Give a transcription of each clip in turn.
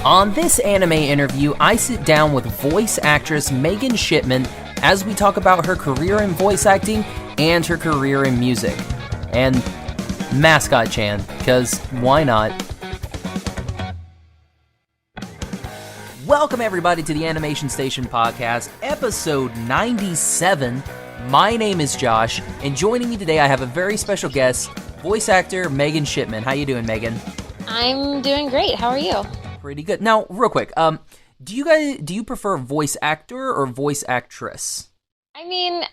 On this anime interview, I sit down with voice actress Megan Shipman as we talk about her career in voice acting and her career in music. And Mascot-chan, because why not? Welcome everybody to the Animation Station Podcast, episode 97. My name is Josh, and joining me today I have a very special guest, voice actor Megan Shipman. How you doing, Megan? I'm doing great. How are you? Pretty good. Now, real quick, do you prefer voice actor or voice actress? I mean,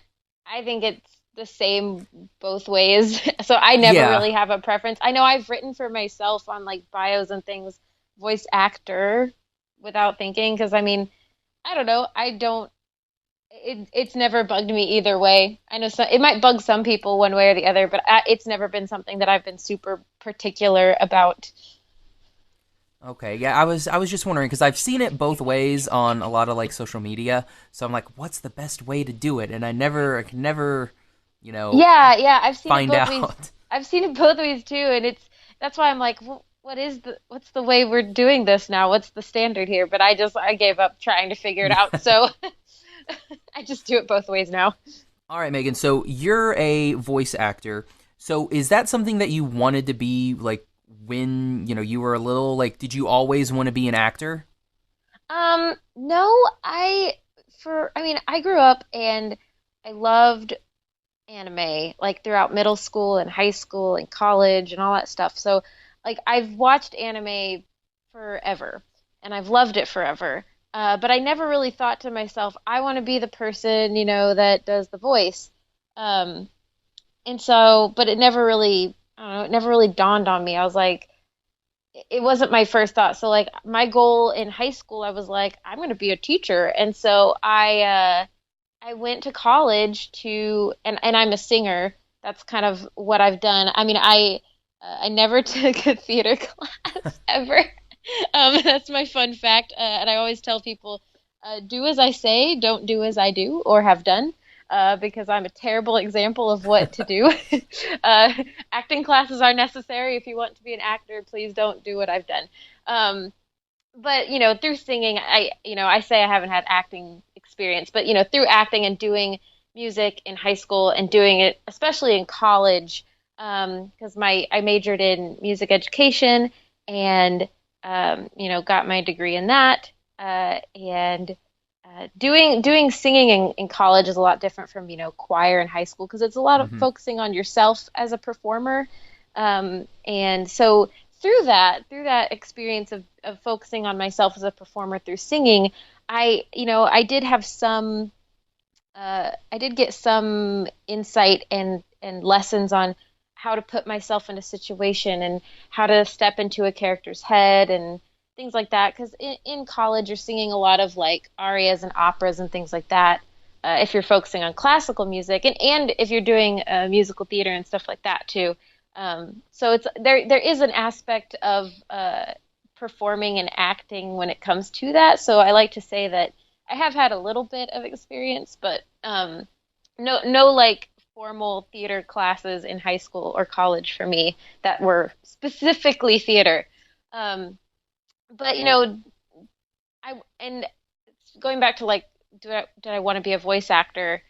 I think it's the same both ways. So I never really have a preference. I know I've written for myself on like bios and things, voice actor without thinking, because I mean, I don't know. It's never bugged me either way. I know it might bug some people one way or the other, but it's never been something that I've been super particular about. Okay, yeah, I was just wondering, because I've seen it both ways on a lot of like social media, so I'm like, what's the best way to do it? And I can never, Yeah, I've seen find it both out. ways. I've seen it both ways too, and that's why I'm like, what's the way we're doing this now? What's the standard here? But I gave up trying to figure it out, so I just do it both ways now. All right, Megan, so you're a voice actor. So is that something that you wanted to be, like, when, you were a little, like, did you always want to be an actor? No, I grew up and I loved anime, like, throughout middle school and high school and college and all that stuff. So, like, I've watched anime forever and I've loved it forever. But I never really thought to myself, I want to be the person, that does the voice. And so, but it never really, I don't know, it never really dawned on me. I was like, it wasn't my first thought. So like my goal in high school, I was like, I'm going to be a teacher. And so I went to college and I'm a singer. That's kind of what I've done. I mean, I never took a theater class ever. That's my fun fact. And I always tell people, do as I say, don't do as I do or have done. Because I'm a terrible example of what to do. Acting classes are necessary. If you want to be an actor, please don't do what I've done. But, through singing, I say I haven't had acting experience, but, through acting and doing music in high school and doing it, especially in college, because I majored in music education and, got my degree in that. And doing singing in college is a lot different from, choir in high school, because it's a lot of focusing on yourself as a performer. And so through that experience of focusing on myself as a performer through singing, I did have I did get some insight and lessons on how to put myself in a situation and how to step into a character's head and things like that, because in college you're singing a lot of like arias and operas and things like that, if you're focusing on classical music, and if you're doing musical theater and stuff like that too. So it's there is an aspect of performing and acting when it comes to that. So I like to say that I have had a little bit of experience, but no like formal theater classes in high school or college for me that were specifically theater. But and going back to like, did I want to be a voice actor?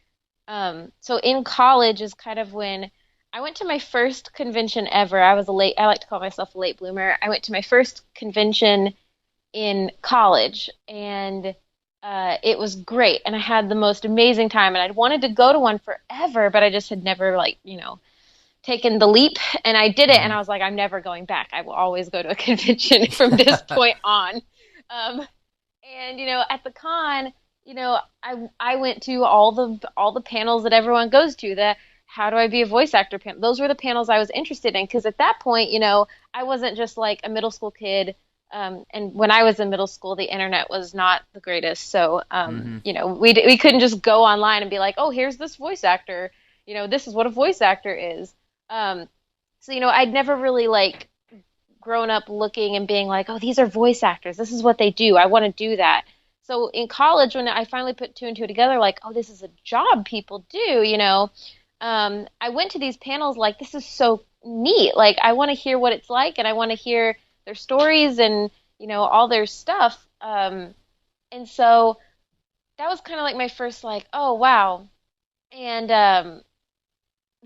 So in college is kind of when I went to my first convention ever. I like to call myself a late bloomer. I went to my first convention in college, and it was great, and I had the most amazing time, and I'd wanted to go to one forever, but I just had never taken the leap, and I did it, and I was like, I'm never going back. I will always go to a convention from this point on. And at the con, I went to all the panels that everyone goes to. The how do I be a voice actor panel? Those were the panels I was interested in, because at that point, I wasn't just like a middle school kid. And when I was in middle school, the internet was not the greatest, so we couldn't just go online and be like, oh, here's this voice actor. This is what a voice actor is. So I'd never really like grown up looking and being like, oh, these are voice actors. This is what they do. I want to do that. So in college, when I finally put two and two together, like, oh, this is a job people do, I went to these panels like, this is so neat. Like, I want to hear what it's like, and I want to hear their stories and all their stuff. And so that was kind of like my first like, oh wow. And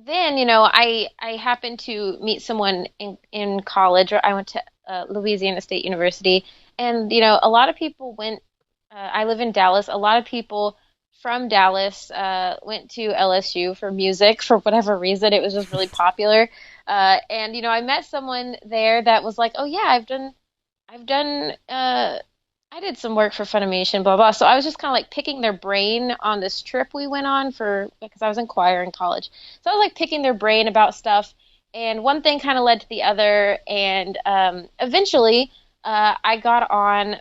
then, I happened to meet someone in college. I went to Louisiana State University, and a lot of people went. I live in Dallas. A lot of people from Dallas went to LSU for music for whatever reason. It was just really popular. And I met someone there that was like, "Oh yeah, I've done I did some work for Funimation, blah blah." So I was just kind of like picking their brain on this trip we went on for because I was in choir in college. So I was like picking their brain about stuff, and one thing kind of led to the other, and eventually I got on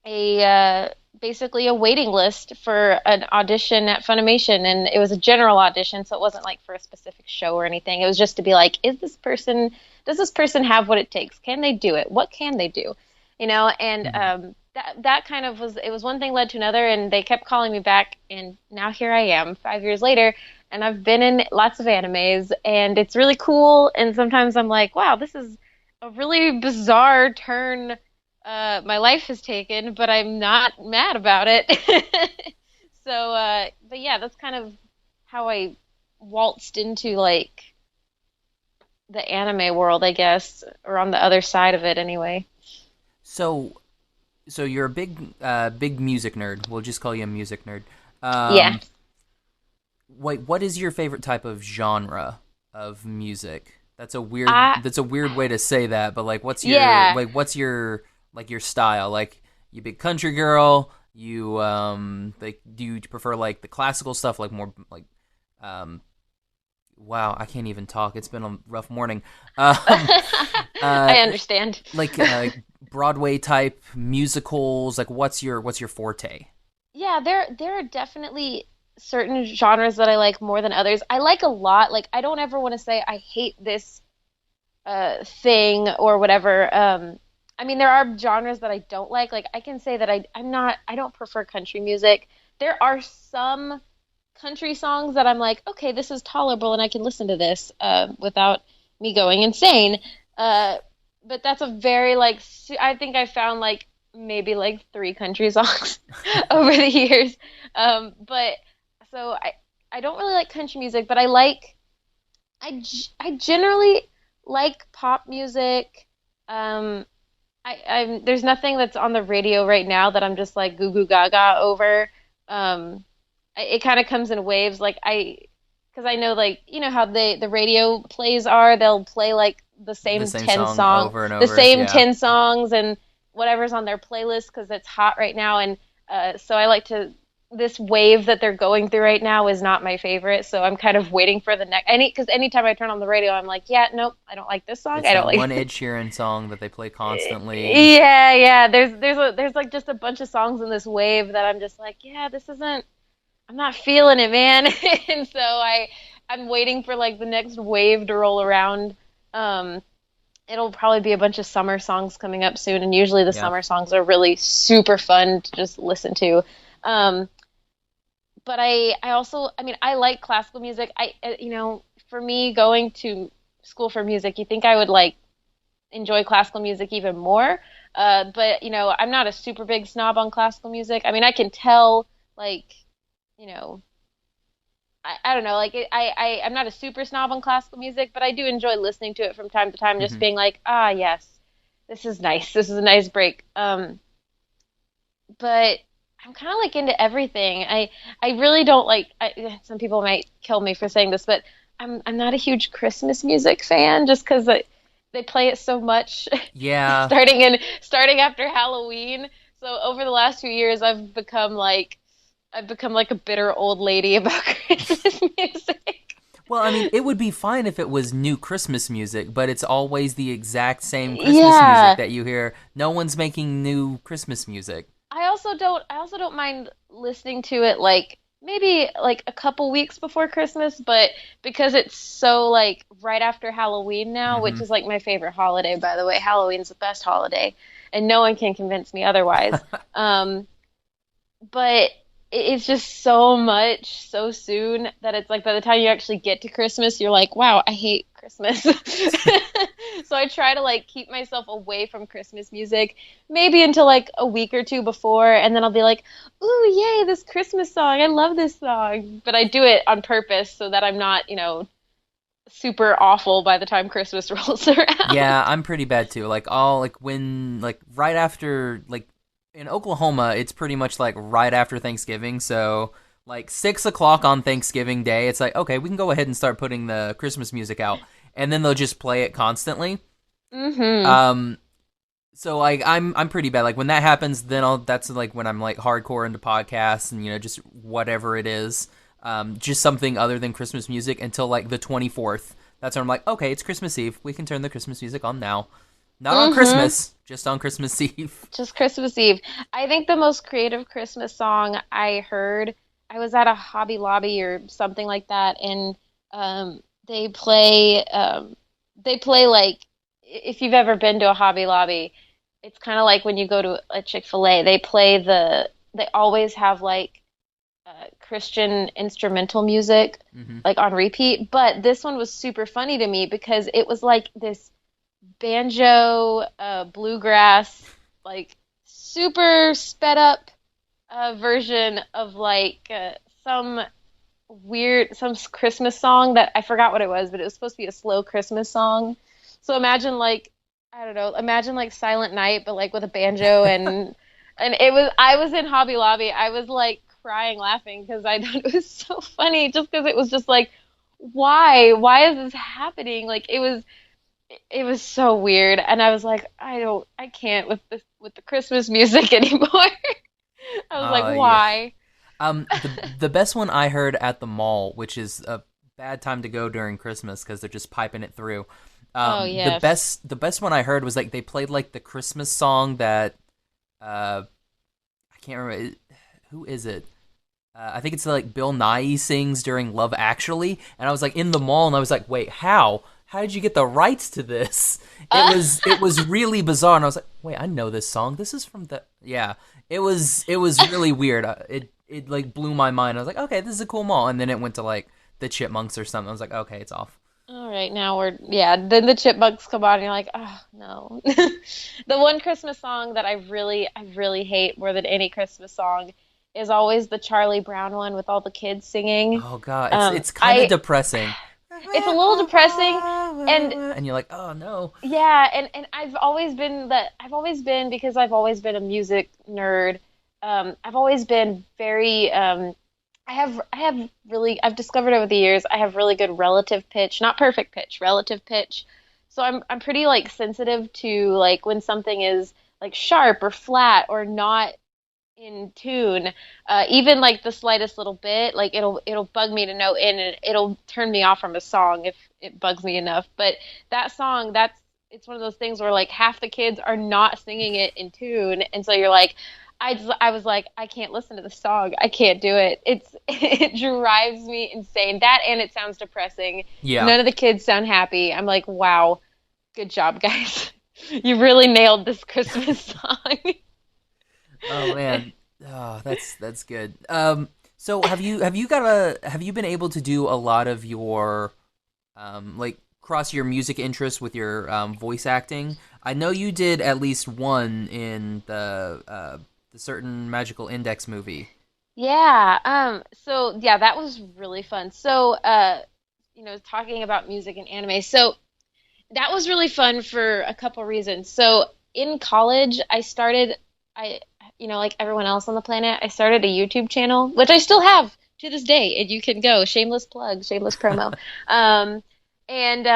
a basically a waiting list for an audition at Funimation, and it was a general audition, so it wasn't like for a specific show or anything. It was just to be like, does this person have what it takes? Can they do it? What can they do? And Mhm. that kind of was it was one thing led to another, and they kept calling me back, and now here I am 5 years later, and I've been in lots of animes, and it's really cool. And sometimes I'm like, wow, this is a really bizarre turn my life has taken, but I'm not mad about it. So, but yeah, that's kind of how I waltzed into like the anime world, I guess, or on the other side of it anyway. So, so you're a big music nerd. We'll just call you a music nerd. Yeah. Um, what is your favorite type of genre of music? I That's a weird way to say that, but like, yeah. what's your like your style? Like, you big country girl. You like, do you prefer like the classical stuff, like more like um wow, I can't even talk. It's been a rough morning. Um, uh, I understand. like Broadway type musicals. Like, what's your forte? Yeah, there are definitely certain genres that I like more than others. I like a lot. Like I don't ever want to say I hate this thing or whatever. I mean, there are genres that I don't like. Like I can say that I don't prefer country music. There are some country songs that I'm like, okay, this is tolerable and I can listen to this without me going insane. Uh, but that's a very like I think I found like maybe like three country songs over the years. But so I don't really like country music, but I generally like pop music. Um, there's nothing that's on the radio right now that I'm just like goo goo gaga over. It kind of comes in waves. Because I know like how the radio plays are. They'll play like The same song over and the over. same Yeah. 10 songs and whatever's on their playlist because it's hot right now. And so I like to this wave that they're going through right now is not my favorite. So I'm kind of waiting for the next because anytime I turn on the radio, I'm like, yeah, nope, I don't like this song. It's I don't that like. one Ed Sheeran song that they play constantly. Yeah, yeah. There's like just a bunch of songs in this wave that I'm just like, yeah, this isn't. I'm not feeling it, man. And so I'm waiting for like the next wave to roll around. Um, it'll probably be a bunch of summer songs coming up soon, and usually the Yeah. summer songs are really super fun to just listen to. Um, but I also, I mean, I like classical music. For me, going to school for music, you think I would like enjoy classical music even more. But I'm not a super big snob on classical music. I mean, I can tell like, you know, I don't know, like I'm not a super snob on classical music, but I do enjoy listening to it from time to time, just Hmm. being like, ah, yes, this is nice. This is a nice break. But I'm kind of like into everything. I really don't like. Some people might kill me for saying this, but I'm not a huge Christmas music fan, just because they play it so much, Yeah. starting after Halloween. So over the last few years, I've become like a bitter old lady about Christmas music. Well, I mean, it would be fine if it was new Christmas music, but it's always the exact same Christmas music Yeah, that you hear. No one's making new Christmas music. I also don't mind listening to it like maybe like a couple weeks before Christmas, but because it's so like right after Halloween now, which Hmm. is like my favorite holiday, by the way. Halloween's the best holiday, and no one can convince me otherwise. Um, but it's just so much so soon that it's like by the time you actually get to Christmas, you're like, wow, I hate Christmas. So I try to like keep myself away from Christmas music, maybe until like a week or two before, and then I'll be like, ooh, yay, this Christmas song. I love this song. But I do it on purpose so that I'm not, super awful by the time Christmas rolls around. Yeah, I'm pretty bad too. Like all like when like right after like in Oklahoma, it's pretty much like right after Thanksgiving. So like 6 o'clock on Thanksgiving Day, it's like okay, we can go ahead and start putting the Christmas music out, and then they'll just play it constantly. Mm-hmm. Um, so like I'm pretty bad. Like when that happens, then that's like when I'm like hardcore into podcasts and just whatever it is. Just something other than Christmas music until like the 24th. That's when I'm like, okay, it's Christmas Eve. We can turn the Christmas music on now. Not on Mm-hmm. Christmas, just on Christmas Eve. Just Christmas Eve. I think the most creative Christmas song I heard, I was at a Hobby Lobby or something like that, and um, they play they play like if you've ever been to a Hobby Lobby, it's kind of like when you go to a Chick-fil-A. They always have like Christian instrumental music Hmm. like on repeat, but this one was super funny to me because it was like this banjo, bluegrass, like super sped up version of like some Christmas song that I forgot what it was, but it was supposed to be a slow Christmas song. So imagine like I don't know, imagine like Silent Night, but like with a banjo and I was in Hobby Lobby. I was like crying laughing because I thought it was so funny just because it was just like why is this happening? Like it was so weird, and I was like, I can't with the Christmas music anymore. I was like, Yeah. why? The best one I heard at the mall, which is a bad time to go during Christmas because they're just piping it through. Oh The yes. best one I heard was like they played like the Christmas song that I can't remember who is it. I think it's like Bill Nye sings during Love Actually, and I was like in the mall, and I was like, wait, how? How did you get the rights to this? Uh, It was really bizarre, and I was like, wait, I know this song. This is from the yeah. It was really weird. It like blew my mind. I was like, okay, this is a cool mall, and then it went to like the Chipmunks or something. I was like, okay, it's off. all right, now we're yeah. Then the chipmunks come on, and you're like, oh no. The one Christmas song that I really hate more than any Christmas song is always the Charlie Brown one with all the kids singing. Oh god, Um, it's kind of I depressing. it's a little depressing, and And you're like, oh no. yeah, and I've always been because I've always been a music nerd. I've always been very I have really I've discovered over the years I have really good relative pitch, not perfect pitch, relative pitch. So I'm pretty like sensitive to like when something is like sharp or flat or not in tune, even like the slightest little bit, like it'll bug me to no end, and it'll turn me off from a song if it bugs me enough. But that song, it's one of those things where like half the kids are not singing it in tune, and so you're like, I was like, I can't listen to the song, I can't do it. It drives me insane. That and it sounds depressing. Yeah. None of the kids sound happy. I'm like, wow, good job, guys. You really nailed this Christmas song. Oh man, oh that's good. So have you been able to do a lot of your like cross your music interests with your voice acting? I know you did at least one in the certain Magical Index movie. Yeah, so yeah, that was really fun. So, talking about music and anime. So that was really fun for a couple reasons. So in college, I, like everyone else on the planet, I started a YouTube channel, which I still have to this day, and you can go, shameless plug, shameless promo. Um, and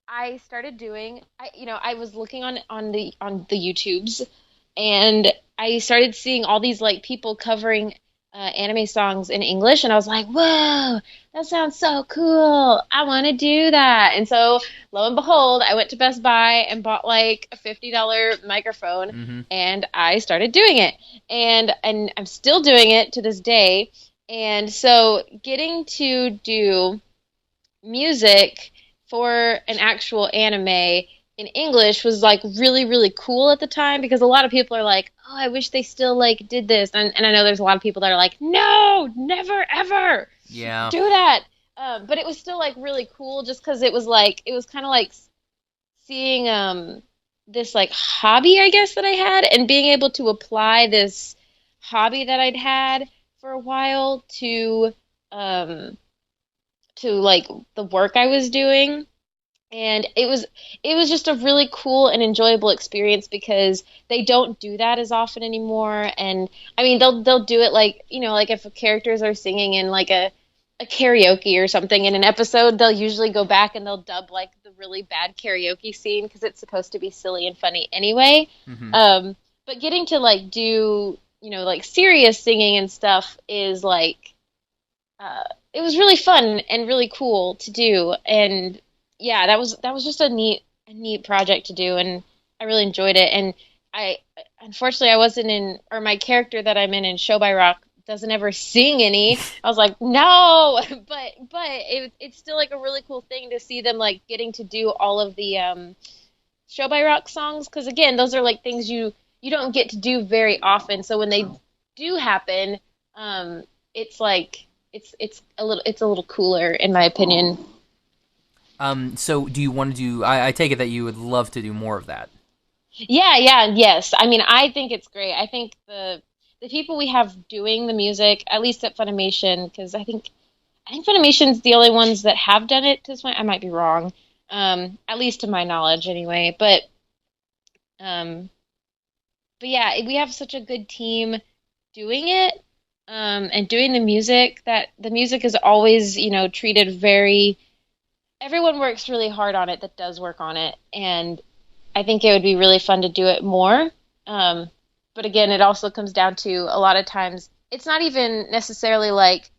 I started doing, I was looking on the YouTubes, and I started seeing all these like people covering anime songs in English, and I was like, "Whoa, that sounds so cool! I want to do that." And so, lo and behold, I went to Best Buy and bought like a $50 microphone, Mm-hmm. and I started doing it, and I'm still doing it to this day. And so, getting to do music for an actual anime in English was like really, really cool at the time because a lot of people are like, oh, I wish they still like did this. And I know there's a lot of people that are like, no, never, ever Yeah. do that. But it was still like really cool just because it was kind of like seeing this like hobby, I guess, that I had and being able to apply this hobby that I'd had for a while um to like the work I was doing. And it was just a really cool and enjoyable experience because they don't do that as often anymore. And I mean, they'll do it like, like if characters are singing in like a karaoke or something in an episode, they'll usually go back and they'll dub like the really bad karaoke scene because it's supposed to be silly and funny anyway. Hmm. But getting to like do, like serious singing and stuff is like uh, it was really fun and really cool to do. And yeah, that was just a neat project to do, and I really enjoyed it. And I unfortunately I wasn't in, or my character that I'm in Show by Rock doesn't ever sing any. I was like, no, but it's still like a really cool thing to see them like getting to do all of the Show by Rock songs because again, those are like things you don't get to do very often. So when they do happen, it's like it's a little cooler in my opinion. So do you want to do? I take it that you would love to do more of that. Yeah, yeah, yes. I mean, I think it's great. I think the people we have doing the music, at least at Funimation, because I think Funimation's the only ones that have done it to this point. I might be wrong, at least to my knowledge, anyway. Um, but yeah, we have such a good team doing it, and doing the music that the music is always, treated very. Everyone works really hard on it that does work on it, and I think it would be really fun to do it more. Um, but again, it also comes down to a lot of times it's not even necessarily like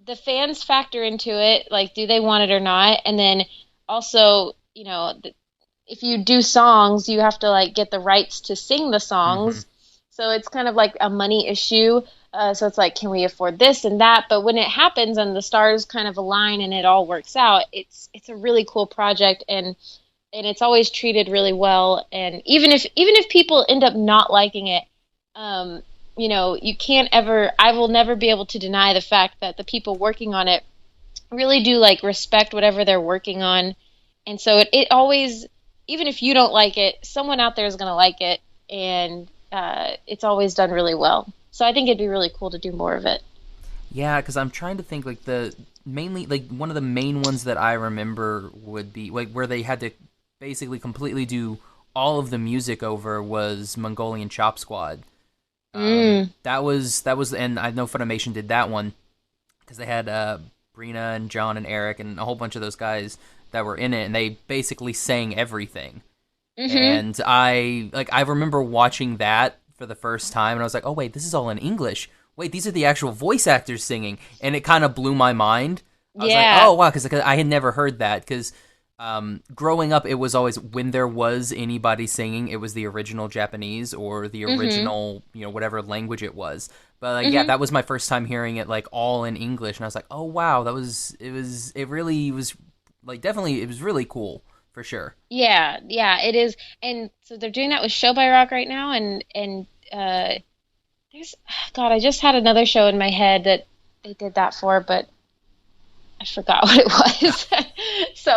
the fans factor into it, like do they want it or not, and then also, if you do songs, you have to like get the rights to sing the Hmm. songs. So it's kind of like a money issue. So it's like, can we afford this and that? But when it happens and the stars kind of align and it all works out, it's a really cool project and it's always treated really well. And even if people end up not liking it, you can't ever. I will never be able to deny the fact that the people working on it really do like respect whatever they're working on, and so it always, even if you don't like it, someone out there is going to like it, and it's always done really well. So I think it'd be really cool to do more of it. Yeah, because I'm trying to think like the mainly like one of the main ones that I remember would be like where they had to basically completely do all of the music over was Mongolian Chop Squad. Mm. That was, and I know Funimation did that one because they had Brina and John and Eric and a whole bunch of those guys that were in it, and they basically sang everything. Mm-hmm. And I remember watching that for the first time, and I was like, oh wait, this is all in English. Wait, these are the actual voice actors singing, and it kind of blew my mind. I was like, Yeah. oh wow, because I had never heard that. Because growing up, it was always when there was anybody singing, it was the original Japanese or the Mm-hmm. original, whatever language it was. But like, yeah, Mm-hmm. that was my first time hearing it like all in English, and I was like, oh wow, it really was like definitely it was really cool for sure. Yeah, yeah, it is. And so they're doing that with Show by Rock right now, and there's God, I just had another show in my head that they did that for, but I forgot what it was. So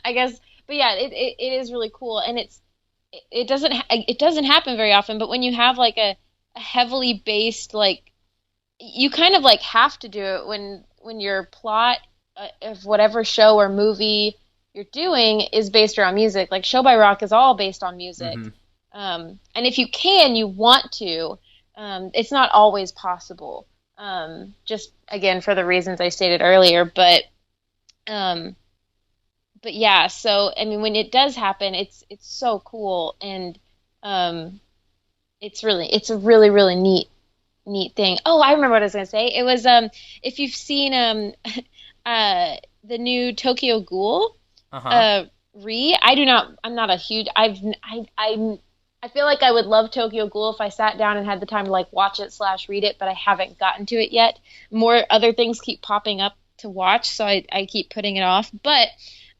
I guess, but yeah, it is really cool, and it doesn't happen very often. But when you have like a heavily based like you kind of like have to do it when your plot of whatever show or movie you're doing is based around music. Like Show by Rock is all based on music, Hmm. and if you can, you want to. It's not always possible. Just again for the reasons I stated earlier, um, but yeah. So I mean, when it does happen, it's so cool, and um, it's a really really neat thing. Oh, I remember what I was gonna say. It was if you've seen the new Tokyo Ghoul Uh huh. I do not. I'm not a huge. I feel like I would love Tokyo Ghoul if I sat down and had the time to like watch it slash read it, but I haven't gotten to it yet. More other things keep popping up to watch, so I keep putting it off. But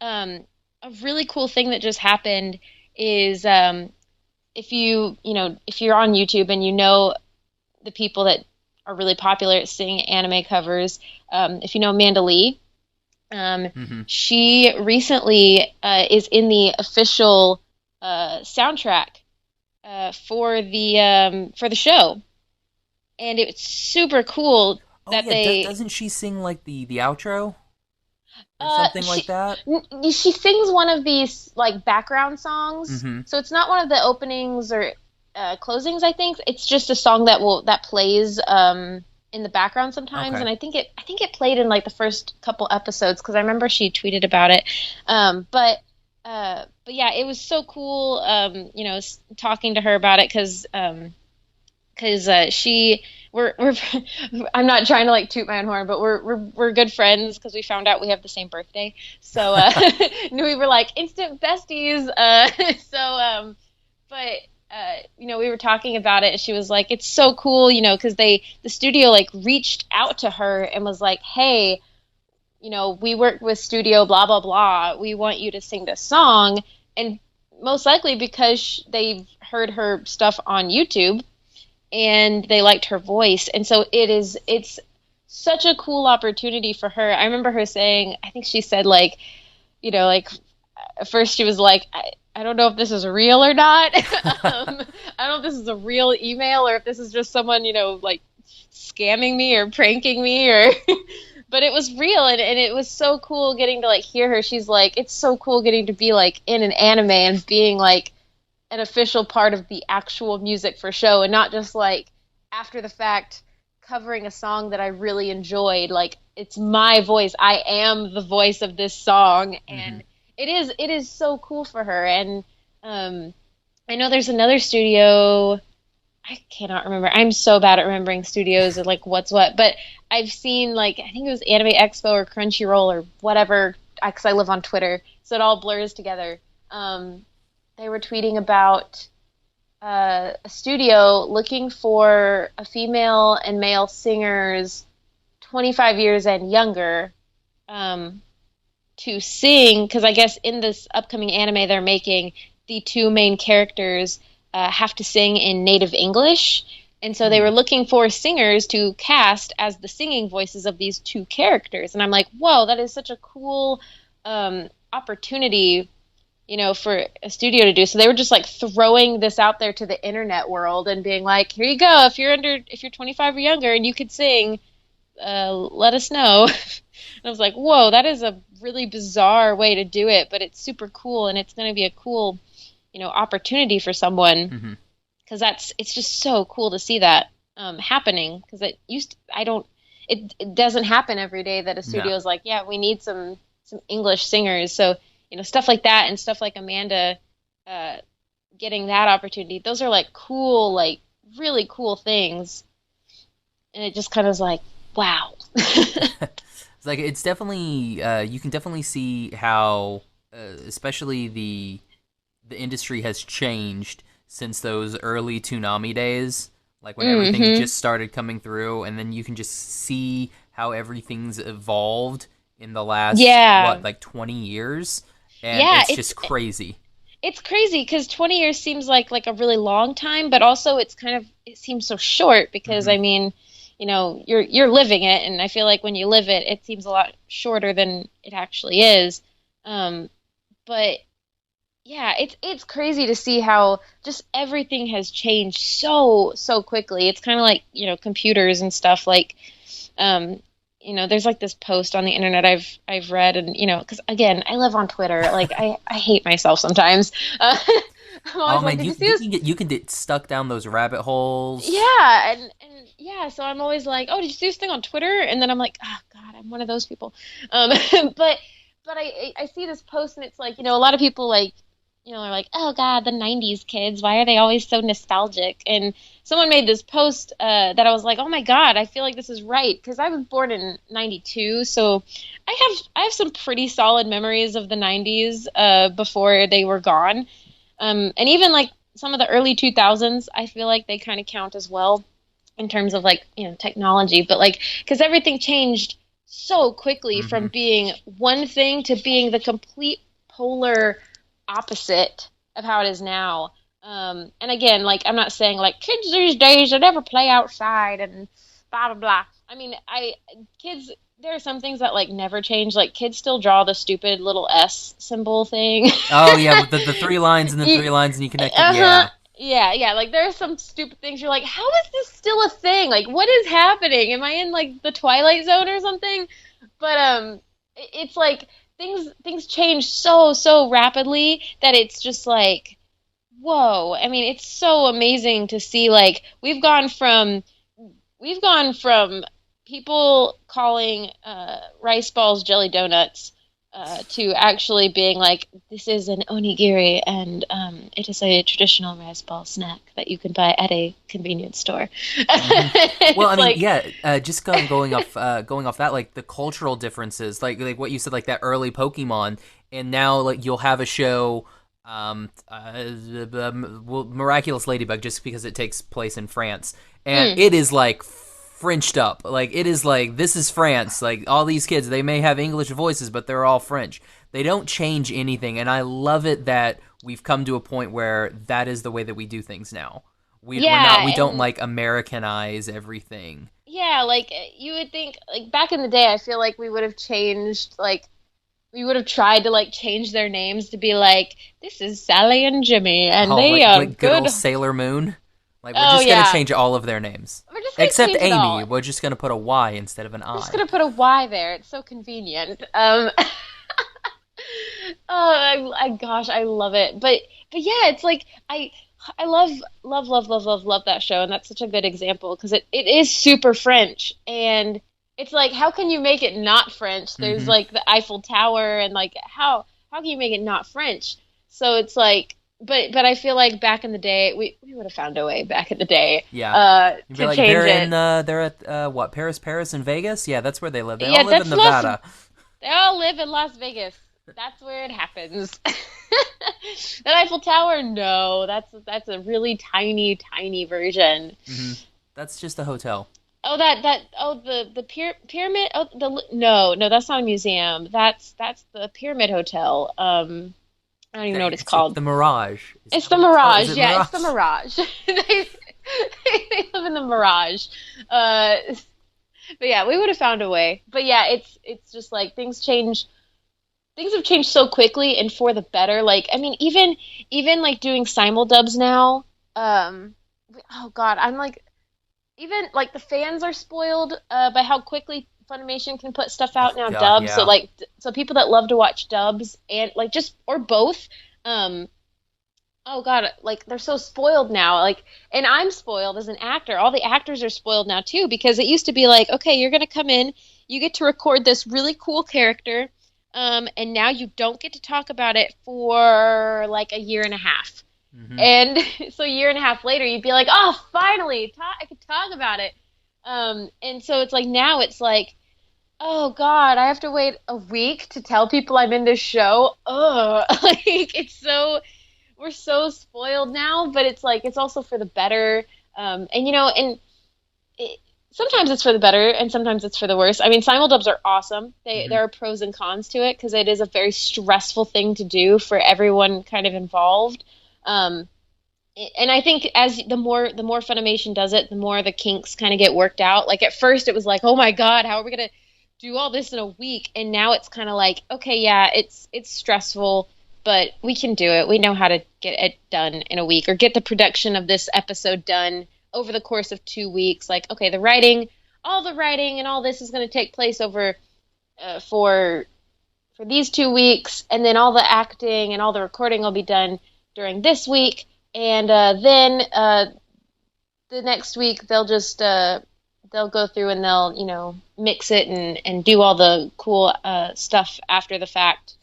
um, a really cool thing that just happened is if if you're on YouTube and you know the people that are really popular at singing anime covers, if you know Amanda Lee, Hmm. she recently is in the official soundtrack for the show, and it's super cool Oh that yeah, they doesn't she sing like the outro or Uh, something like she that? she sings one of these like background songs, Hmm. so it's not one of the openings or closings. I think it's just a song that plays in the background sometimes, and Okay. I think it played in like the first couple episodes because I remember she tweeted about it. But yeah, it was so cool. Talking to her about it because she we're I'm not trying to like toot my own horn, but we're good friends because we found out we have the same birthday. So we were like instant besties. But we were talking about it, and she was like, "It's so cool, because the studio like reached out to her and was like, hey, we work with studio blah blah blah. We want you to sing this song." And most likely because they've heard her stuff on YouTube and they liked her voice. And so it's such a cool opportunity for her. I remember her saying, I think she said like, like at first she was like, I don't know if this is real or not. I don't know if this is a real email or if this is just someone, like scamming me or pranking me or but it was real, and it was so cool getting to like hear her. She's like, it's so cool getting to be like in an anime and being like an official part of the actual music for show and not just like after the fact covering a song that I really enjoyed. Like it's my voice. I am the voice of this song, Hmm. and it is so cool for her. And I know there's another studio. I cannot remember. I'm so bad at remembering studios or like what's what, but I've seen like I think it was Anime Expo or Crunchyroll or whatever because I live on Twitter, so it all blurs together. Um, they were tweeting about a studio looking for a female and male singers 25 years and younger um, to sing because I guess in this upcoming anime they're making the two main characters have to sing in native English. And so they Hmm. were looking for singers to cast as the singing voices of these two characters. And I'm like, whoa, that is such a cool opportunity, for a studio to do. So they were just like throwing this out there to the internet world and being like, here you go. If you're 25 or younger and you could sing, let us know. And I was like, whoa, that is a really bizarre way to do it, but it's super cool and it's going to be a cool, opportunity for someone Hmm. because it's just so cool to see that happening because it doesn't happen every day that a No. studio is like, yeah, we need some English singers. So, stuff like that and stuff like Amanda uh, getting that opportunity. Those are like cool, like really cool things. And it just kind of was like, wow. It's like it's definitely you can definitely see how especially the industry has changed since those early Toonami days, like when everything Hmm. just started coming through, and then you can just see how everything's evolved in the last Yeah. what like 20 years, and Yeah, it's just crazy. it's crazy because 20 years seems like a really long time, but also it seems so short because Hmm. I mean, you're living it, and I feel like when you live it, it seems a lot shorter than it actually is. Um, but yeah, it's crazy to see how just everything has changed so quickly. It's kind of like, computers and stuff like there's like this post on the internet I've read and because again, I live on Twitter. Like I hate myself sometimes. I'm Oh always like, man, did you see you this? can get stuck down those rabbit holes. Yeah, and yeah, so I'm always like, oh, did you see this thing on Twitter? And then I'm like, oh God, I'm one of those people. Um, but I see this post and it's like, a lot of people like, are like, oh God, the '90s kids, why are they always so nostalgic? And someone made this post that I was like, oh my God, I feel like this is right because I was born in '92, so I have some pretty solid memories of the '90s before they were gone. And even like some of the early 2000s, I feel like they kind of count as well in terms of like, technology, but like, because everything changed so quickly from Hmm. being one thing to being the complete polar opposite of how it is now. And again, like I'm not saying like kids these days they never play outside and blah blah blah. I mean, I kids there are some things that like never change. Like kids still draw the stupid little S symbol thing. Oh yeah, with the three lines and the three lines and you connect it. Uh-huh. Yeah. Yeah. Like there are some stupid things you're like, how is this still a thing? Like, what is happening? Am I in like the Twilight Zone or something? But it's like things change so rapidly that it's just like, whoa. I mean, it's so amazing to see. Like we've gone from people calling rice balls jelly donuts to actually being like, this is an onigiri and it is a traditional rice ball snack that you can buy at a convenience store. Well, I mean, like, yeah, just going off that, like the cultural differences, like what you said, like that early Pokemon, and now like you'll have a show, Miraculous Ladybug, just because it takes place in France, and it is like Frenched up, like it is like this is France, like all these kids, they may have English voices, but they're all French. They don't change anything, and I love it that we've come to a point where that is the way that we do things now. We don't like Americanize everything. Yeah, like you would think, like back in the day, I feel like we would have changed, like we would have tried to like change their names to be like, this is Sally and Jimmy, and they are like good old Sailor Moon. Like we're just gonna change all of their names, except Amy. We're just gonna put a Y instead of an I. We're just gonna put a Y there. It's so convenient. Gosh, I love it. But yeah, it's like I love that show, and that's such a good example because it is super French, and it's like how can you make it not French? There's like the Eiffel Tower, and like how can you make it not French? So it's like, but I feel like back in the day, we would have found a way back in the day. Yeah, to like, change they're at what, Paris, and Vegas? Yeah, that's where they live. They Yeah, all live in Nevada. They all live in Las Vegas. That's where it happens. That Eiffel Tower, no, that's a really tiny version. That's just a hotel. Oh, the pyramid. Oh, no, that's not a museum. That's the Pyramid Hotel. I don't even know what it's called. The Mirage. It's the Mirage. Yeah, it's the Mirage. they live in the Mirage. But yeah, we would have found a way. But yeah, it's just like things change. Things have changed so quickly and for the better. Like, I mean, even like doing simuldubs now. Oh God, I'm like, even like the fans are spoiled by how quickly Funimation can put stuff out now, dubs. Yeah. So people that love to watch dubs and like just or both, oh God, like they're so spoiled now. Like, and I'm spoiled as an actor. All the actors are spoiled now too because it used to be like, okay, you're gonna come in, you get to record this really cool character, and now you don't get to talk about it for like a year and a half. And so a year and a half later, you'd be like, oh, finally, I could talk about it. And so it's like now it's like, oh God, I have to wait a week to tell people I'm in this show. Ugh. Like we're so spoiled now, but it's like, it's also for the better. And sometimes it's for the better and sometimes it's for the worse. I mean, simuldubs are awesome. There are pros and cons to it because it is a very stressful thing to do for everyone kind of involved. And I think as the more Funimation does it, the more the kinks kind of get worked out. Like at first it was like, oh my God, how are we going to do all this in a week? And now it's kind of like, okay, yeah, it's stressful, but we can do it. We know how to get it done in a week or get the production of this episode done over the course of 2 weeks. Like, okay, all the writing and all this is going to take place over for these 2 weeks. And then all the acting and all the recording will be done during this week, and then the next week they'll just they'll go through and they'll mix it and do all the cool stuff after the fact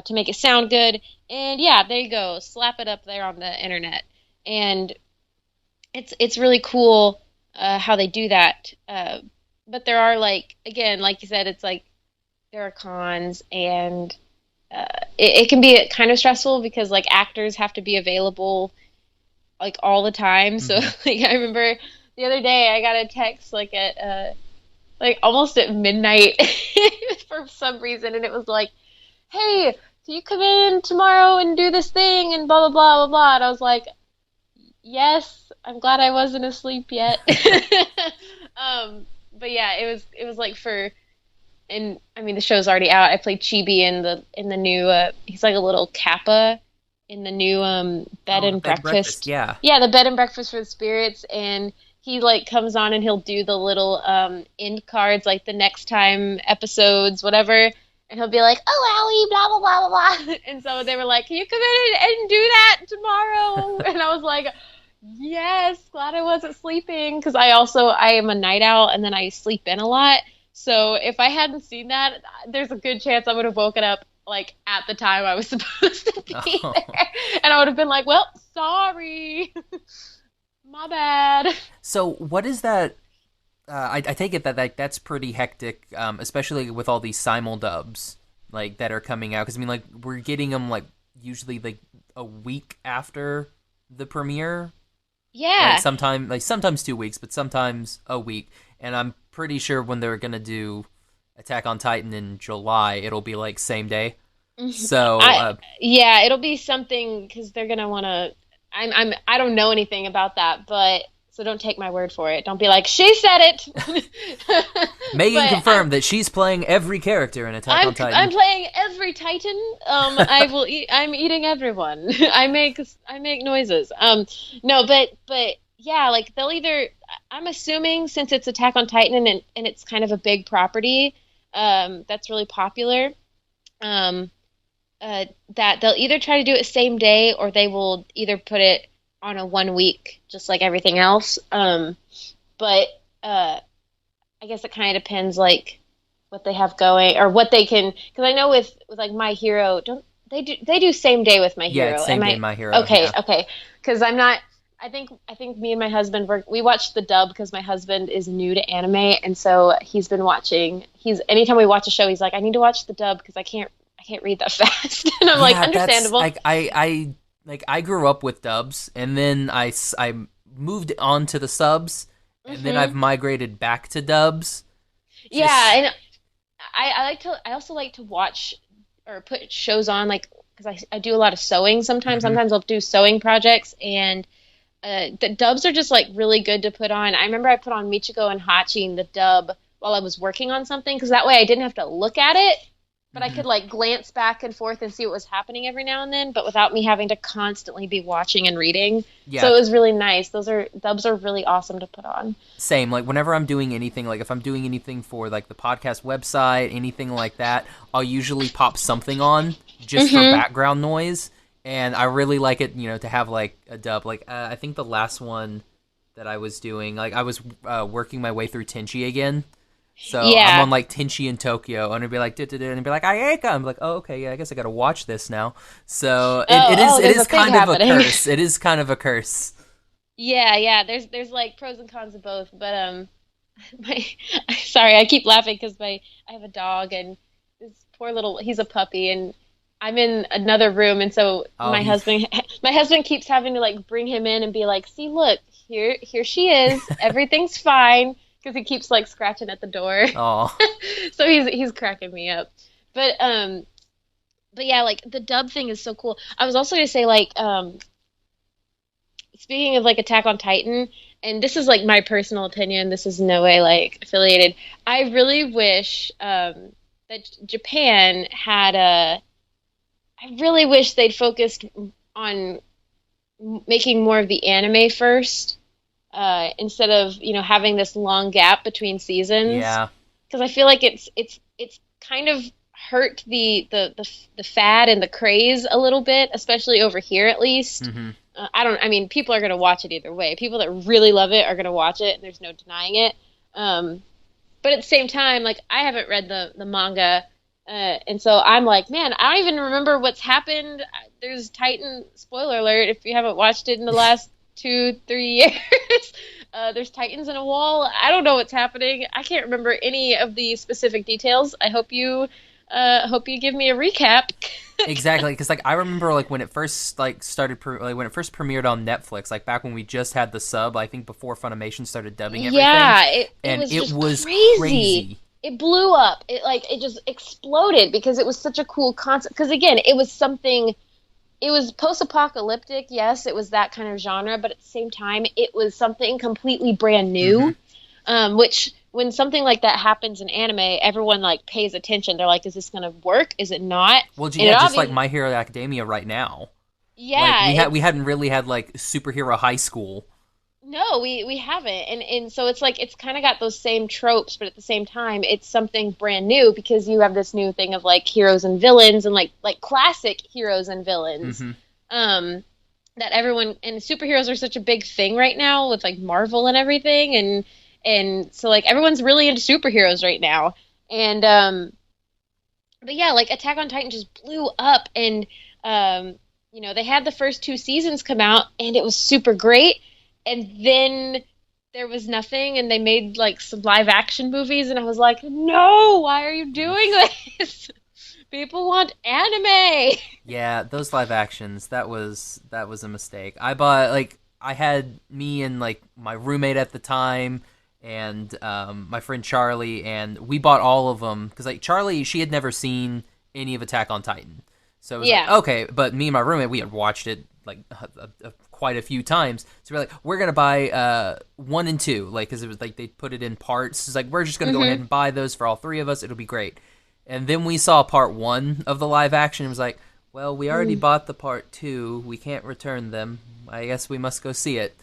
to make it sound good. And yeah, there you go, slap it up there on the internet, and it's really cool how they do that. But there are like you said, it's like there are cons and. It can be kind of stressful because like actors have to be available like all the time. So like I remember the other day I got a text like at like almost at midnight for some reason, and it was like, hey, can you come in tomorrow and do this thing and blah blah blah blah blah. And I was like, yes, I'm glad I wasn't asleep yet. But yeah, it was like for and I mean the show's already out. I played Chibi in the new he's like a little Kappa in the new bed Oh, the and bed and breakfast. breakfast. Yeah. Yeah, the bed and breakfast for the spirits, and he like comes on and he'll do the little end cards like the next time episodes whatever, and he'll be like, "Oh, Allie, blah blah blah blah blah." And so they were like, "Can you come in and do that tomorrow?" And I was like, "Yes, glad I wasn't sleeping because I am a night owl and then I sleep in a lot. So if I hadn't seen that, there's a good chance I would have woken up like at the time I was supposed to be Oh. there, and I would have been like, "Well, sorry, my bad." So what is that? I take it that that's pretty hectic, especially with all these simuldubs like that are coming out. Because I mean, like we're getting them like usually like a week after the premiere, Yeah. like sometimes 2 weeks, but sometimes a week. And I'm pretty sure when they're gonna do Attack on Titan in July, it'll be like same day. So Yeah, it'll be something because they're gonna want to. I don't know anything about that, but so don't take my word for it. Don't be like she said it. Megan But confirmed that she's playing every character in Attack on Titan. I'm playing every Titan. I will eat. I'm eating everyone. I make noises. No, but yeah, like they'll either. I'm assuming since it's Attack on Titan and it's kind of a big property, that's really popular. Um, that they'll either try to do it same day or they will either put it on a 1 week, just like everything else. But I guess it kind of depends, like what they have going or what they can. Because I know with like My Hero, don't they do same day with My Yeah, Hero? it's same Am day I My Hero. okay? Yeah. Okay, because I'm not. I think me and my husband we watched the dub because my husband is new to anime, and so he's been watching. He's anytime we watch a show, he's like, I need to watch the dub because I can't read that fast. And I'm like, Yeah, that's understandable. like I grew up with dubs, and then I moved on to the subs, and then I've Hmm. migrated back to dubs. Yeah, Just and I also like to watch or put shows on like because I do a lot of sewing sometimes. mhm. Sometimes I'll do sewing projects and the dubs are just like really good to put on. I remember I put on Michiko and Hachi in the dub while I was working on something because that way I didn't have to look at it, but I Mhm. could like glance back and forth and see what was happening every now and then, but without me having to constantly be watching and reading. So Yeah, it was really nice. Those are dubs are really awesome to put on. same. Like whenever I'm doing anything, like if I'm doing anything for like the podcast website, anything like that, I'll usually pop something on just for Hmm. background noise. And I really like it, to have like a dub. Like I think the last one that I was doing, like I was working my way through Tenchi again. So I'm Yeah. on like Tenchi in Tokyo, and it'd be like, and it'd be like, Ayeka. I'm like, oh, okay, yeah, I guess I gotta watch this now. So it is Oh, it there's a is thing kind of a happening. curse. It is kind of a curse. Yeah, yeah. There's like pros and cons of both, but my sorry, I keep laughing because I have a dog and this poor little he's a puppy and I'm in another room and so Oh, my husband keeps having to like bring him in and be like, "See, look, here she is. Everything's fine." Because he keeps like scratching at the door. oh, So he's cracking me up. But yeah, like the dub thing is so cool. I was also gonna say like speaking of like Attack on Titan, and this is like my personal opinion, this is no way like affiliated. I really wish that Japan had a. I really wish they'd focused on making more of the anime first, instead of having this long gap between seasons. yeah. Because I feel like it's kind of hurt the fad and the craze a little bit, especially over here at least. Hmm. I mean, people are going to watch it either way. People that really love it are going to watch it, and there's no denying it. But at the same time, like I haven't read the manga, and so I'm like, man, I don't even remember what's happened. There's Titan spoiler alert if you haven't watched it in the last 2-3 years. There's Titans in a wall. I don't know what's happening. I can't remember any of the specific details. I hope you give me a recap. Exactly, because like I remember like when it first like when it first premiered on Netflix, like back when we just had the sub, I think before Funimation started dubbing everything, Yeah, it and was it just was crazy. crazy. it blew up. It just exploded because it was such a cool concept. Because again, it was something. It was post-apocalyptic, yes, it was that kind of genre, but at the same time, it was something completely brand Mm-hmm. new. Which when something like that happens in anime, everyone like pays attention. They're like, "Is this gonna work? Is it not?" Well, And it yeah, just like obviously, My Hero Academia right now. Like yeah, we it's hadn't really had like superhero high school. no, we haven't, and so it's like it's kind of got those same tropes, but at the same time, it's something brand new because you have this new thing of like heroes and villains and like classic heroes and villains. Mm-hmm. Um, that everyone and superheroes are such a big thing right now with like Marvel and everything, and so like everyone's really into superheroes right now, and but yeah, like Attack on Titan just blew up, and they had the first two seasons come out, and it was super great, and then there was nothing, and they made like some live action movies, and I was like, no, why are you doing this? People want anime. Yeah, those live actions, that was a mistake. I bought like I had me and like my roommate at the time and my friend Charlie, and we bought all of them because like Charlie, she had never seen any of Attack on Titan, so it was like Yeah. okay. But me and my roommate, we had watched it like quite a few times, so we're like we're gonna buy one and two, like because it was like they put it in parts. It's like we're just gonna go ahead Hmm. and buy those for all three of us. It'll be great. And then we saw part one of the live action. It was like, well, we already bought the part two. We can't return them. I guess we must go see it.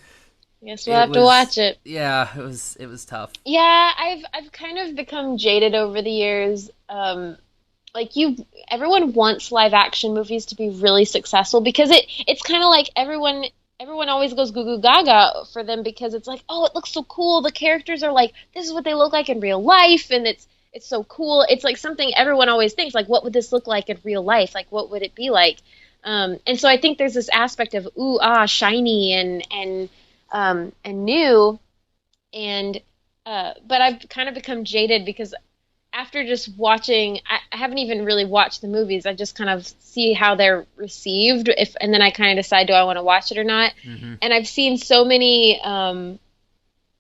Guess we'll It have to was, watch it. yeah, it was tough. Yeah, I've kind of become jaded over the years. Like everyone wants live action movies to be really successful because it's kind of like everyone always goes goo goo gaga for them because it's like, oh, it looks so cool. The characters are like, this is what they look like in real life, and it's so cool. It's like something everyone always thinks, like, what would this look like in real life? Like, what would it be like? And so I think there's this aspect of ooh ah shiny and new, and but I've kind of become jaded because after just watching, I haven't even really watched the movies. I just kind of see how they're received, and then I kind of decide do I want to watch it or not. Hmm. And I've seen so many,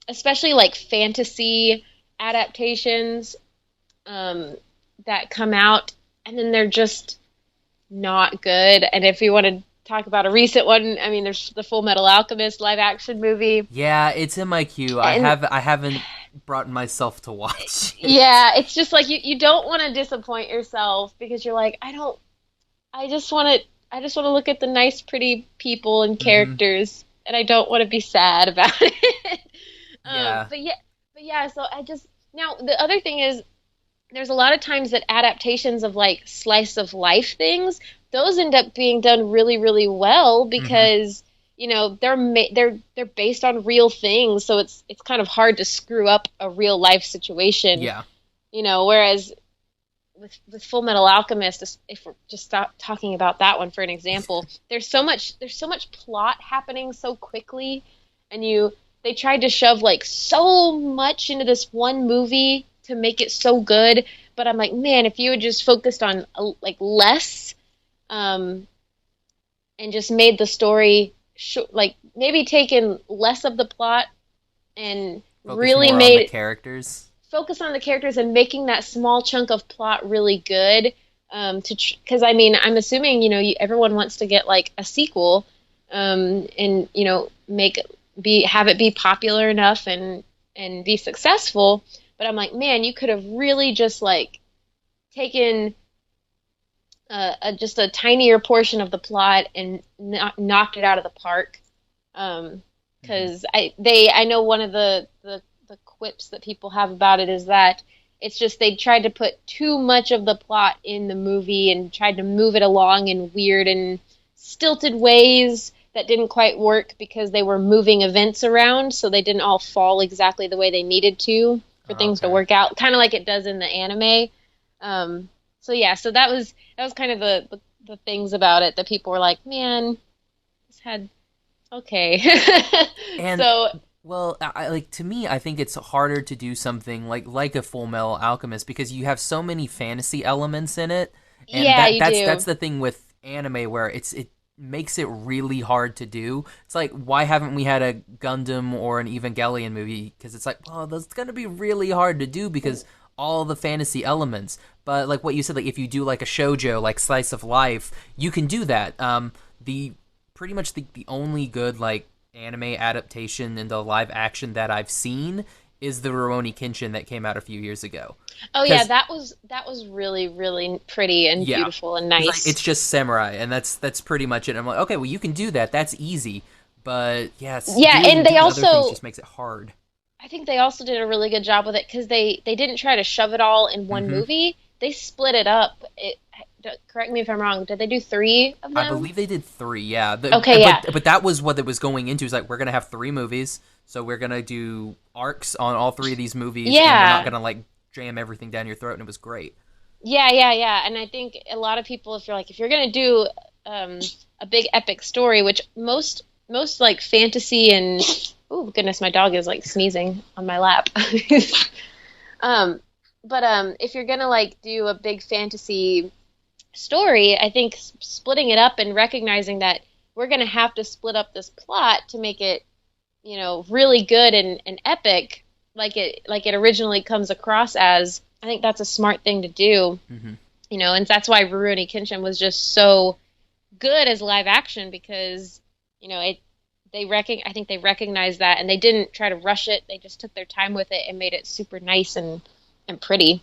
especially like fantasy adaptations, um, that come out, and then they're just not good. And if you want to talk about a recent one, I mean, there's the Full Metal Alchemist live action movie, Yeah, it's in my queue. and I haven't brought myself to watch it. yeah, it's just like you don't want to disappoint yourself because you're like, I just want to look at the nice, pretty people and Hmm. characters, and I don't want to be sad about it. Yeah. But yeah. So I just now the other thing is there's a lot of times that adaptations of like slice of life things, those end up being done really, really well Hmm. because they're based on real things, so it's kind of hard to screw up a real life situation, Yeah. whereas with Full Metal Alchemist, if we're just talking about that one for an example, there's so much plot happening so quickly, and they tried to shove like so much into this one movie to make it so good, but I'm like, man, if you had just focused on like less, um, and just made the story like maybe taken less of the plot and Focus really more on the made characters. focus on the characters and making that small chunk of plot really good. Because I mean, I'm assuming everyone wants to get like a sequel, and have it be popular enough and be successful. But I'm like, man, you could have really just like taken just a tinier portion of the plot and knocked it out of the park. Hmm. Because I know one of the quips that people have about it is that it's just they tried to put too much of the plot in the movie and tried to move it along in weird and stilted ways that didn't quite work because they were moving events around, so they didn't all fall exactly the way they needed to for things to Okay. work out, kind of like it does in the anime. So yeah, so that was kind of the things about it that people were like, man, this had okay. And So well, like to me, I think it's harder to do something like a Full Metal Alchemist because you have so many fantasy elements in it, and yeah, you that's do. the thing with anime where it makes it really hard to do. It's like why haven't we had a Gundam or an Evangelion movie? Because it's like, well, that's gonna be really hard to do because all the fantasy elements. But like what you said, like if you do like a shoujo, like slice of life, you can do that. The pretty much the only good like anime adaptation into live action that I've seen is the Rurouni Kenshin that came out a few years ago. Oh yeah, that was really really pretty and Yeah, beautiful and because like, nice. it's just samurai, and that's pretty much it. I'm like, okay, well you can do that. That's easy. But yes, Yeah, and they doing other things also just makes it hard. I think they also did a really good job with it because they didn't try to shove it all in one Hmm. movie. They split it up. Correct me if I'm wrong. Did they do three of I them? believe they did three. Yeah, Okay, yeah. but that was what it was going into. Is like we're gonna have three movies, so we're gonna do arcs on all three of these movies, and we're not Yeah. gonna like jam everything down your throat. And it was great. Yeah, yeah, yeah. And I think a lot of people, if you're gonna do um, a big epic story, which most like fantasy and oh goodness, my dog is like sneezing on my lap. Um, but if you're gonna like do a big fantasy story, I think splitting it up and recognizing that we're gonna have to split up this plot to make it, really good and epic, like it originally comes across as. I think that's a smart thing to do, Hmm. and that's why Rurouni Kenshin was just so good as live action because, it I think they recognized that and they didn't try to rush it. They just took their time with it and made it super nice and pretty.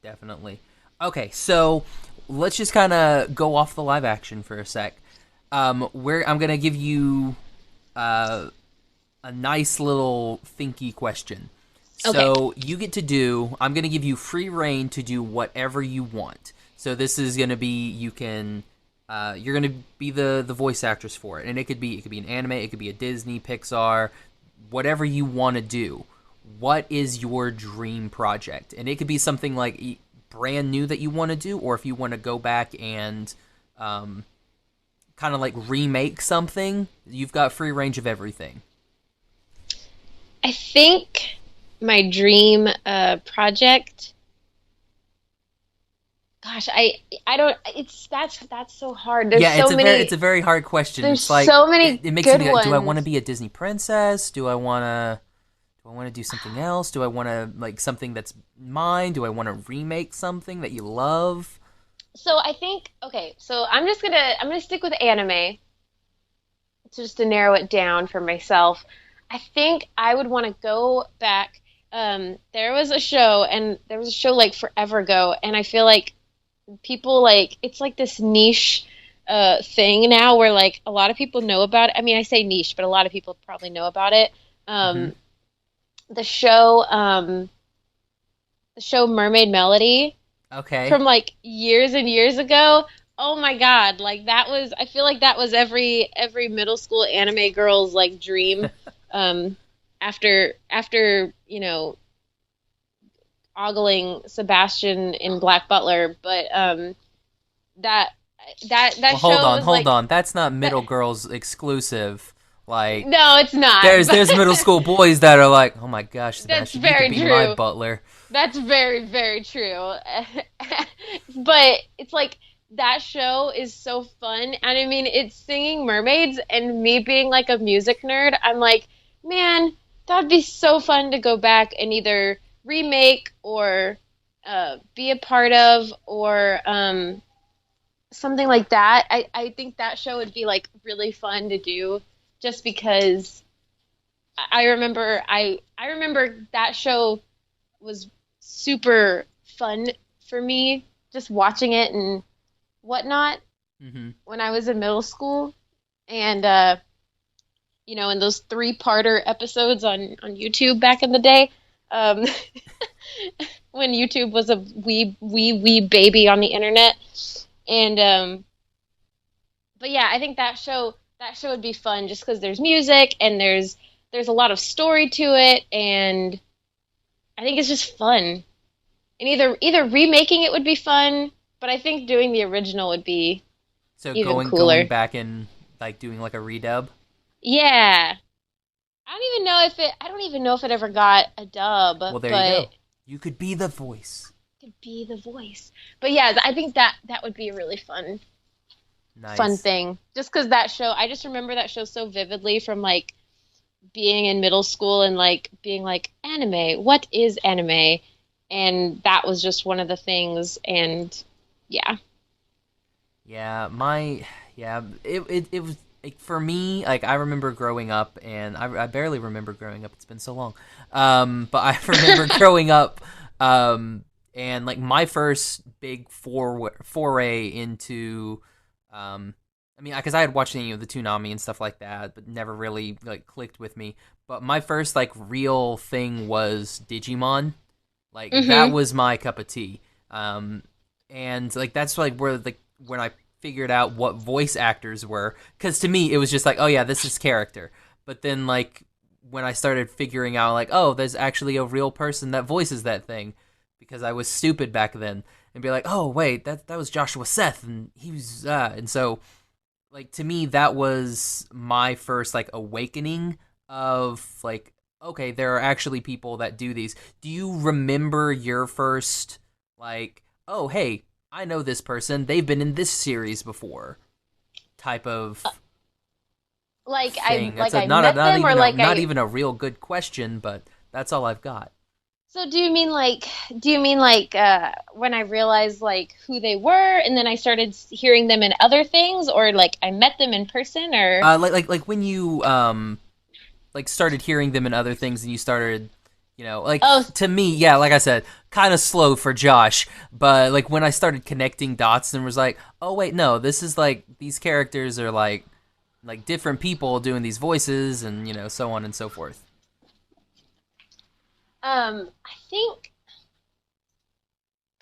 Definitely. Okay, so let's just kind of go off the live action for a sec. Where I'm gonna give you uh, a nice little thinky question. Okay. So you get to do. I'm gonna give you free reign to do whatever you want. So this is gonna be you can. You're gonna be the voice actress for it, and it could be an anime, it could be a Disney, Pixar, whatever you want to do. What is your dream project? And it could be something like brand new that you want to do, or if you want to go back and kind of like remake something, you've got free range of everything. I think my dream project. Gosh, I don't. That's so hard. There's Yeah, so it's many. a very hard question. There's It's like so many it makes me good be like, do I want to ones. be a Disney princess? Do I want to do something else? Do I want to like something that's mine? Do I want to remake something that you love? So I think okay. So I'm gonna stick with anime just to narrow it down for myself. I think I would want to go back. There was a show like forever ago, and I feel like people like it's like this niche thing now where like a lot of people know about it. I mean, I say niche, but a lot of people probably know about it. Hmm. Um, the show, the show Mermaid Melody Okay. from like years and years ago. Oh my God, like that was I feel like that was every middle school anime girl's like dream um after, ogling Sebastian in Black Butler, but that that Well, hold show on, was hold like on. That's not that, middle girls exclusive. Like no, it's not. there's middle school boys that are like, oh my gosh, That's Sebastian, you could very be my true. butler. That's very, very true. But it's like that show is so fun. And I mean, it's singing mermaids, and me being like a music nerd, I'm like, man, that'd be so fun to go back and either remake or be a part of or something like that. I think that show would be like really fun to do just because I remember that show was super fun for me just watching it and whatnot Hmm. when I was in middle school. And in those three-parter episodes on YouTube back in the day, um, when YouTube was a wee baby on the internet. And but yeah, I think that show would be fun just because there's music and there's a lot of story to it, and I think it's just fun. And either remaking it would be fun, but I think doing the original would be So even going cooler. back and like doing like a redub. Yeah. I don't even know if it ever got a dub, Well, there you but go. You could be the voice. it could be the voice. But yeah, I think that would be a really fun Nice. thing. Just because that show, I just remember that show so vividly from like being in middle school and like being like anime. What is anime? and that was just one of the things. And yeah. Yeah, it was like, for me, like I remember growing up, and I barely remember growing up. It's been so long. But I remember growing up, and like my first big foray into, I mean, because I had watched the Toonami and stuff like that, but never really like clicked with me. But my first like real thing was Digimon. Like that Hmm. was my cup of tea. And like that's like where like when I figured out what voice actors were, because to me it was just like, oh yeah, this is character. But then like when I started figuring out like, oh, there's actually a real person that voices that thing, because I was stupid back then, and be like, oh wait, that was Joshua Seth, and he was and so like to me that was my first like awakening of like, okay, there are actually people that do these. Do you remember your first like, oh hey, I know this person, they've been in this series before type of thing? That's Like a I met not them, or even like not I. even a real good question, but that's all I've got. So do you mean like when I realized like who they were and then I started hearing them in other things, or like I met them in person, or Like when you like started hearing them in other things, and you started, like oh. to me, yeah, like I said, kind of slow for Josh, but like when I started connecting dots and was like, oh wait, no, this is like these characters are like different people doing these voices, and so on and so forth. I think,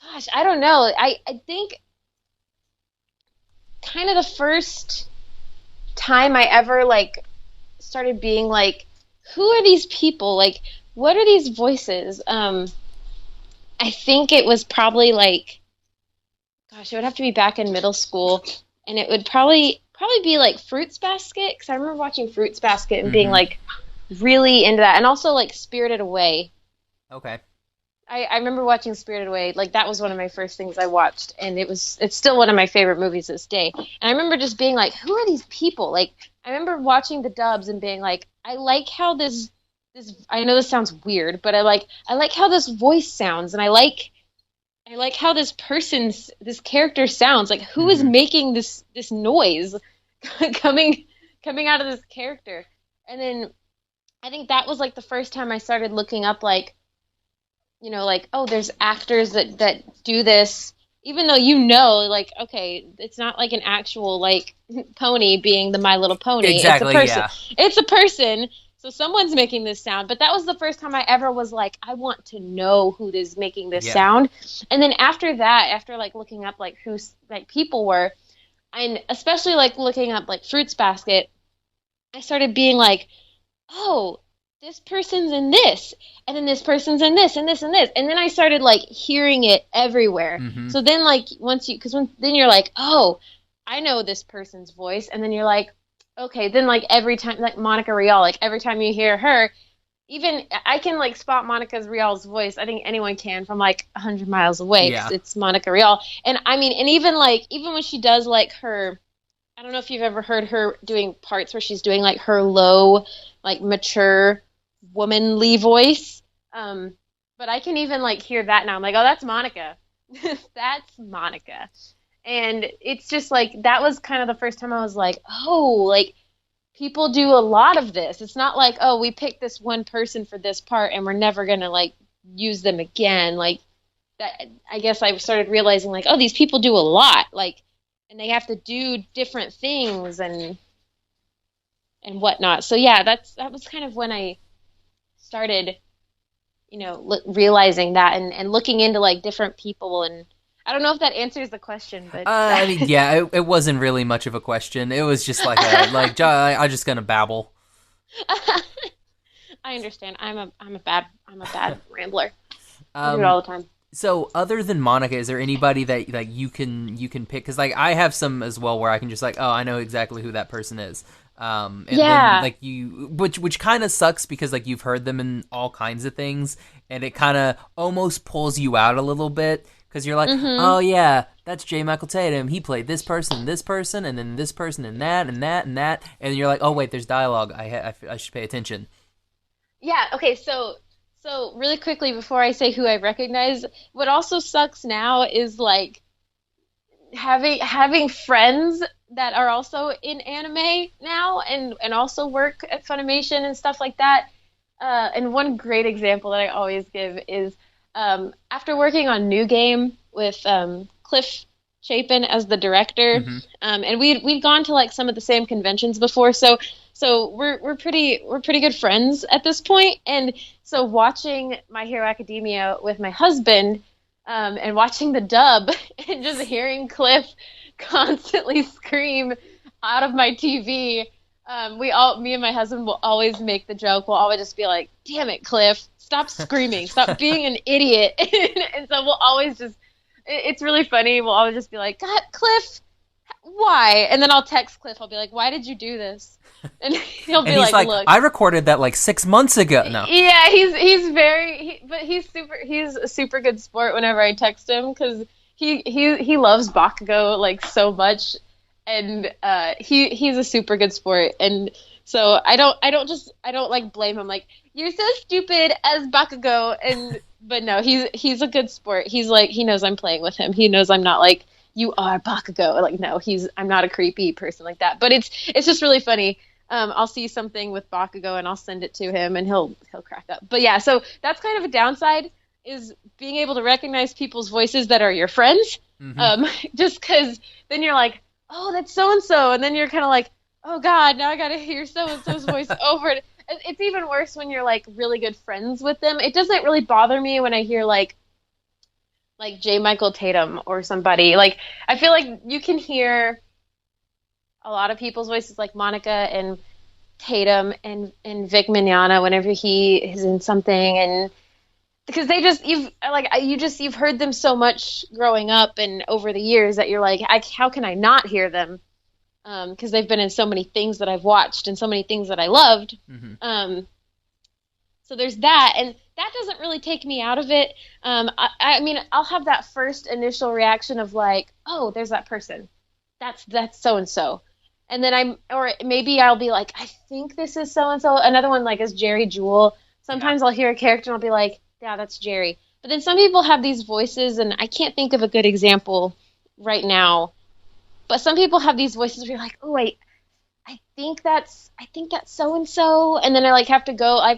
gosh, I don't know. I think kind of the first time I ever like started being like, who are these people? Like, what are these voices? I think it was probably like, gosh, it would have to be back in middle school, and it would probably be like Fruits Basket, because I remember watching Fruits Basket and being Mm-hmm. like really into that, and also like Spirited Away. Okay. I remember watching Spirited Away. Like that was one of my first things I watched, and it's still one of my favorite movies this day. And I remember just being like, who are these people? Like I remember watching the dubs and being like, I like how this I know this sounds weird, but I like how this voice sounds, and I like how this character sounds. Like who is Mm-hmm. making this noise coming coming out of this character? And then I think that was like the first time I started looking up like, like, oh, there's actors that do this, even though like, okay, it's not like an actual like pony being the My Little Pony. It's a Exactly. person. Yeah. It's a person. So someone's making this sound. But that was the first time I ever was like, I want to know who is making this Yeah. sound. And then after that, after like looking up like who's like people were, and especially like looking up like Fruits Basket, I started being like, oh, this person's in this, and then this person's in this, and this, and this. And then I started like hearing it everywhere. Mm-hmm. So then, like, then you're like, oh, I know this person's voice. And then you're like, okay, then like every time, like Monica Rial, like every time you hear her, even I can like spot Monica Rial's voice. I think anyone can from like 100 miles away because Yeah. it's Monica Rial. And I mean, and even when she does like her, I don't know if you've ever heard her doing parts where she's doing like her low, like mature, womanly voice. But I can even like hear that now. I'm like, oh, that's Monica. That's Monica. And it's just like that was kind of the first time I was like, oh, like people do a lot of this. It's not like, oh, we picked this one person for this part and we're never gonna like use them again. Like that, I guess I started realizing like, oh, these people do a lot. Like, and they have to do different things and whatnot. So yeah, that was kind of when I started, realizing that and looking into like different people. And I don't know if that answers the question, but I mean, yeah, it wasn't really much of a question. It was just like I just gonna babble. I understand. I'm a bad rambler. I do it Um, all the time. so other than Monica, is there anybody that like you can pick? Because like I have some as well where I can just like, oh, I know exactly who that person is. And then Yeah. like which kind of sucks, because like you've heard them in all kinds of things, and it kind of almost pulls you out a little bit, because you're like, Mhm. oh yeah, that's J. Michael Tatum. He played this person, and then this person, and that, and that, and that, and you're like, oh wait, there's dialogue. I should pay attention. Yeah, okay, so So really quickly before I say who I recognize, what also sucks now is like having friends that are also in anime now and also work at Funimation and stuff like that. And one great example that I always give is after working on New Game with Cliff Chapin as the director, Hmm. and we'd gone to like some of the same conventions before, so we're pretty good friends at this point. And so watching My Hero Academia with my husband, and watching the dub and just hearing Cliff constantly scream out of my TV. Me and my husband will always make the joke. We'll always just be like, "Damn it, Cliff! Stop screaming! Stop being an idiot!" And so we'll always just, it's really funny. We'll always just be like, "God, Cliff, why?" And then I'll text Cliff. I'll be like, "Why did you do this?" And he'll And be he's like, like, "Look." I recorded that like 6 months ago. No. Yeah, but he's a super good sport whenever I text him because he loves Bakugo like so much, and he's a super good sport. And so I don't like blame him like you're so stupid as Bakugo. And but no, he's a good sport. He's like, he knows I'm playing with him. He knows I'm not like, you are Bakugo. Like, no, I'm not a creepy person like that. But it's just really funny. I'll see something with Bakugo and I'll send it to him and he'll crack up. But yeah, so that's kind of a downside, is being able to recognize people's voices that are your friends. Hmm. Just because then you're like, oh, that's so and so, and then you're kind of like, oh God, now I gotta hear so and so's voice over it. It's even worse when you're like really good friends with them. It doesn't really bother me when I hear like J. Michael Tatum or somebody. Like, I feel like you can hear a lot of people's voices, like Monica and Tatum and Vic Mignogna whenever he is in something. And because you've heard them so much growing up and over the years that you're like, how can I not hear them? Because they've been in so many things that I've watched and so many things that I loved. Hmm. So there's that, and that doesn't really take me out of it. I mean, I'll have that first initial reaction of like, oh, there's that person. That's so and so. And then or maybe I'll be like, I think this is so and so. Another one like is Jerry Jewell. Yeah. Sometimes I'll hear a character and I'll be like, yeah, that's Jerry. But then some people have these voices, and I can't think of a good example right now. But some people have these voices where you're like, oh wait, I think that's so and so, and then I have to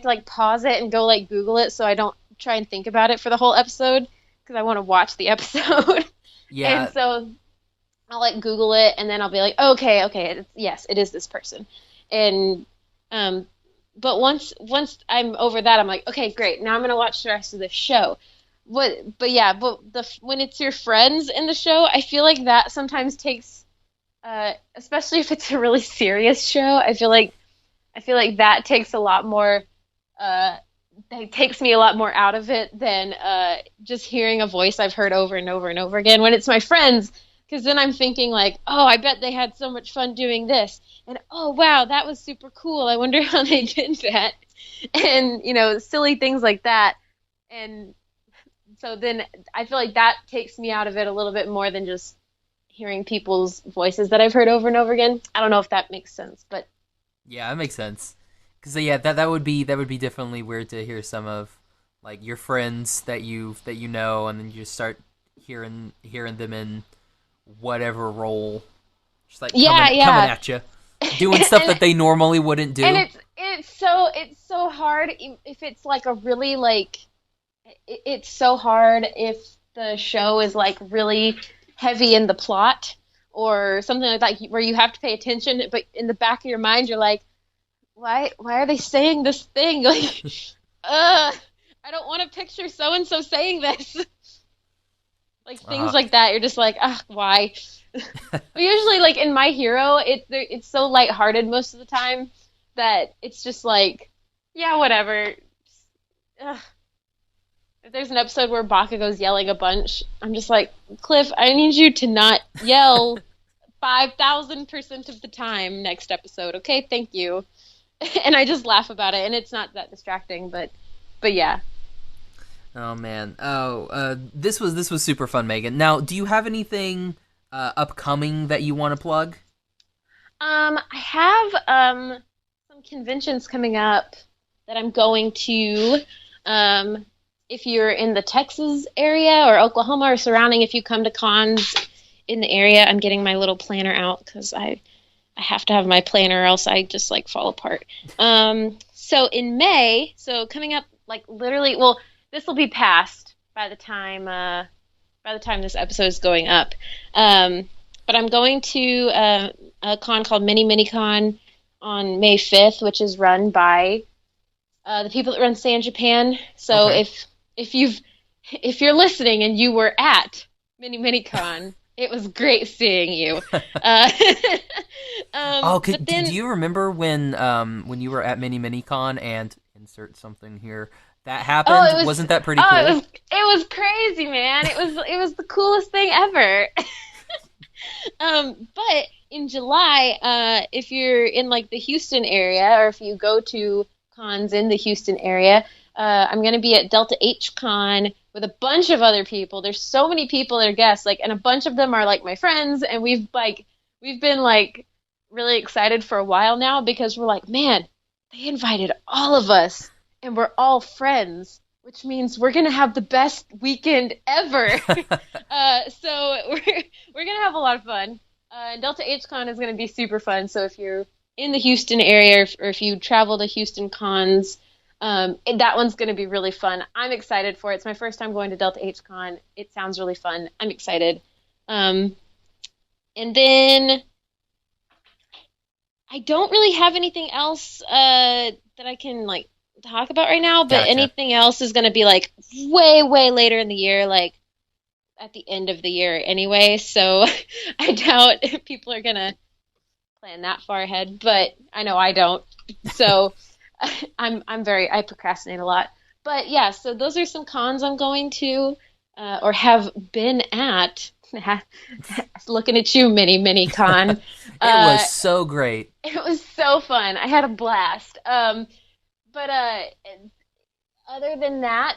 like pause it and go like Google it so I don't try and think about it for the whole episode because I want to watch the episode. And Yeah. so I'll like Google it and then I'll be like, okay, yes, it is this person. And but once I'm over that, I'm like, okay, great. Now I'm gonna watch the rest of the show. When it's your friends in the show, I feel like that sometimes takes, especially if it's a really serious show. I feel like that takes a lot more. It takes me a lot more out of it than just hearing a voice I've heard over and over and over again when it's my friends. Because then I'm thinking like, oh, I bet they had so much fun doing this, and oh wow, that was super cool. I wonder how they did that, and silly things like that. And so then I feel like that takes me out of it a little bit more than just hearing people's voices that I've heard over and over again. I don't know if that makes sense, but Yeah, that makes sense. Because yeah, that would be definitely weird to hear some of like your friends that you know, and then you just start hearing them in whatever role, just like yeah, coming yeah. at you, doing stuff and that they normally wouldn't and do. it's so hard if it's like a really like it's so hard if the show is like really heavy in the plot or something like that where you have to pay attention, but in the back of your mind you're like, why are they saying this thing? Like, I don't want to picture so and so saying this. Like things Uh, like that, you're just like, ah, why? But usually, like in My Hero, it's so lighthearted most of the time that it's just like, yeah, whatever. Ugh. If there's an episode where Bakugo's yelling a bunch, I'm just like, Cliff, I need you to not yell 5,000% of the time next episode, okay? Thank you. And I just laugh about it, and it's not that distracting, but yeah. oh man. This was super fun, Megan. Now, do you have anything upcoming that you want to plug? I have some conventions coming up that I'm going to. If you're in the Texas area or Oklahoma or surrounding, if you come to cons in the area, I'm getting my little planner out because I have to have my planner or else I just like fall apart. So in May, so coming up like literally, well, this will be past by the time this episode is going up. But I'm going to a con called Mini Mini Con on May 5th, which is run by the people that run San Japan. So Okay. if you're listening and you were at Mini Mini Con, it was great seeing you. Uh, Oh, but do then, you remember when you were at Mini Minicon and insert something here that oh, happened? Wasn't that pretty cool? it was crazy, man. It was the coolest thing ever. But in July, if you're in like the Houston area, or if you go to cons in the Houston area, I'm going to be at Delta H Con with a bunch of other people. There's so many people that are guests, like, and a bunch of them are like my friends, and we've been like really excited for a while now because we're like, man, they invited all of us, and we're all friends, which means we're gonna have the best weekend ever. So we're gonna have a lot of fun. And Delta HCon is gonna be super fun. So if you're in the Houston area, or if you travel to Houston cons, that one's gonna be really fun. I'm excited for it. It's my first time going to Delta HCon. It sounds really fun. I'm excited. Um, and then I don't really have anything else that I can like talk about right now, but Gotcha. anything else is going to be like way, way later in the year, like at the end of the year anyway. So I doubt people are going to plan that far ahead, but I know I don't. So I procrastinate a lot. But yeah, so those are some cons I'm going to or have been at. Looking at you, mini mini con. It Uh, was so great. it was so fun. I had a blast. But other than that,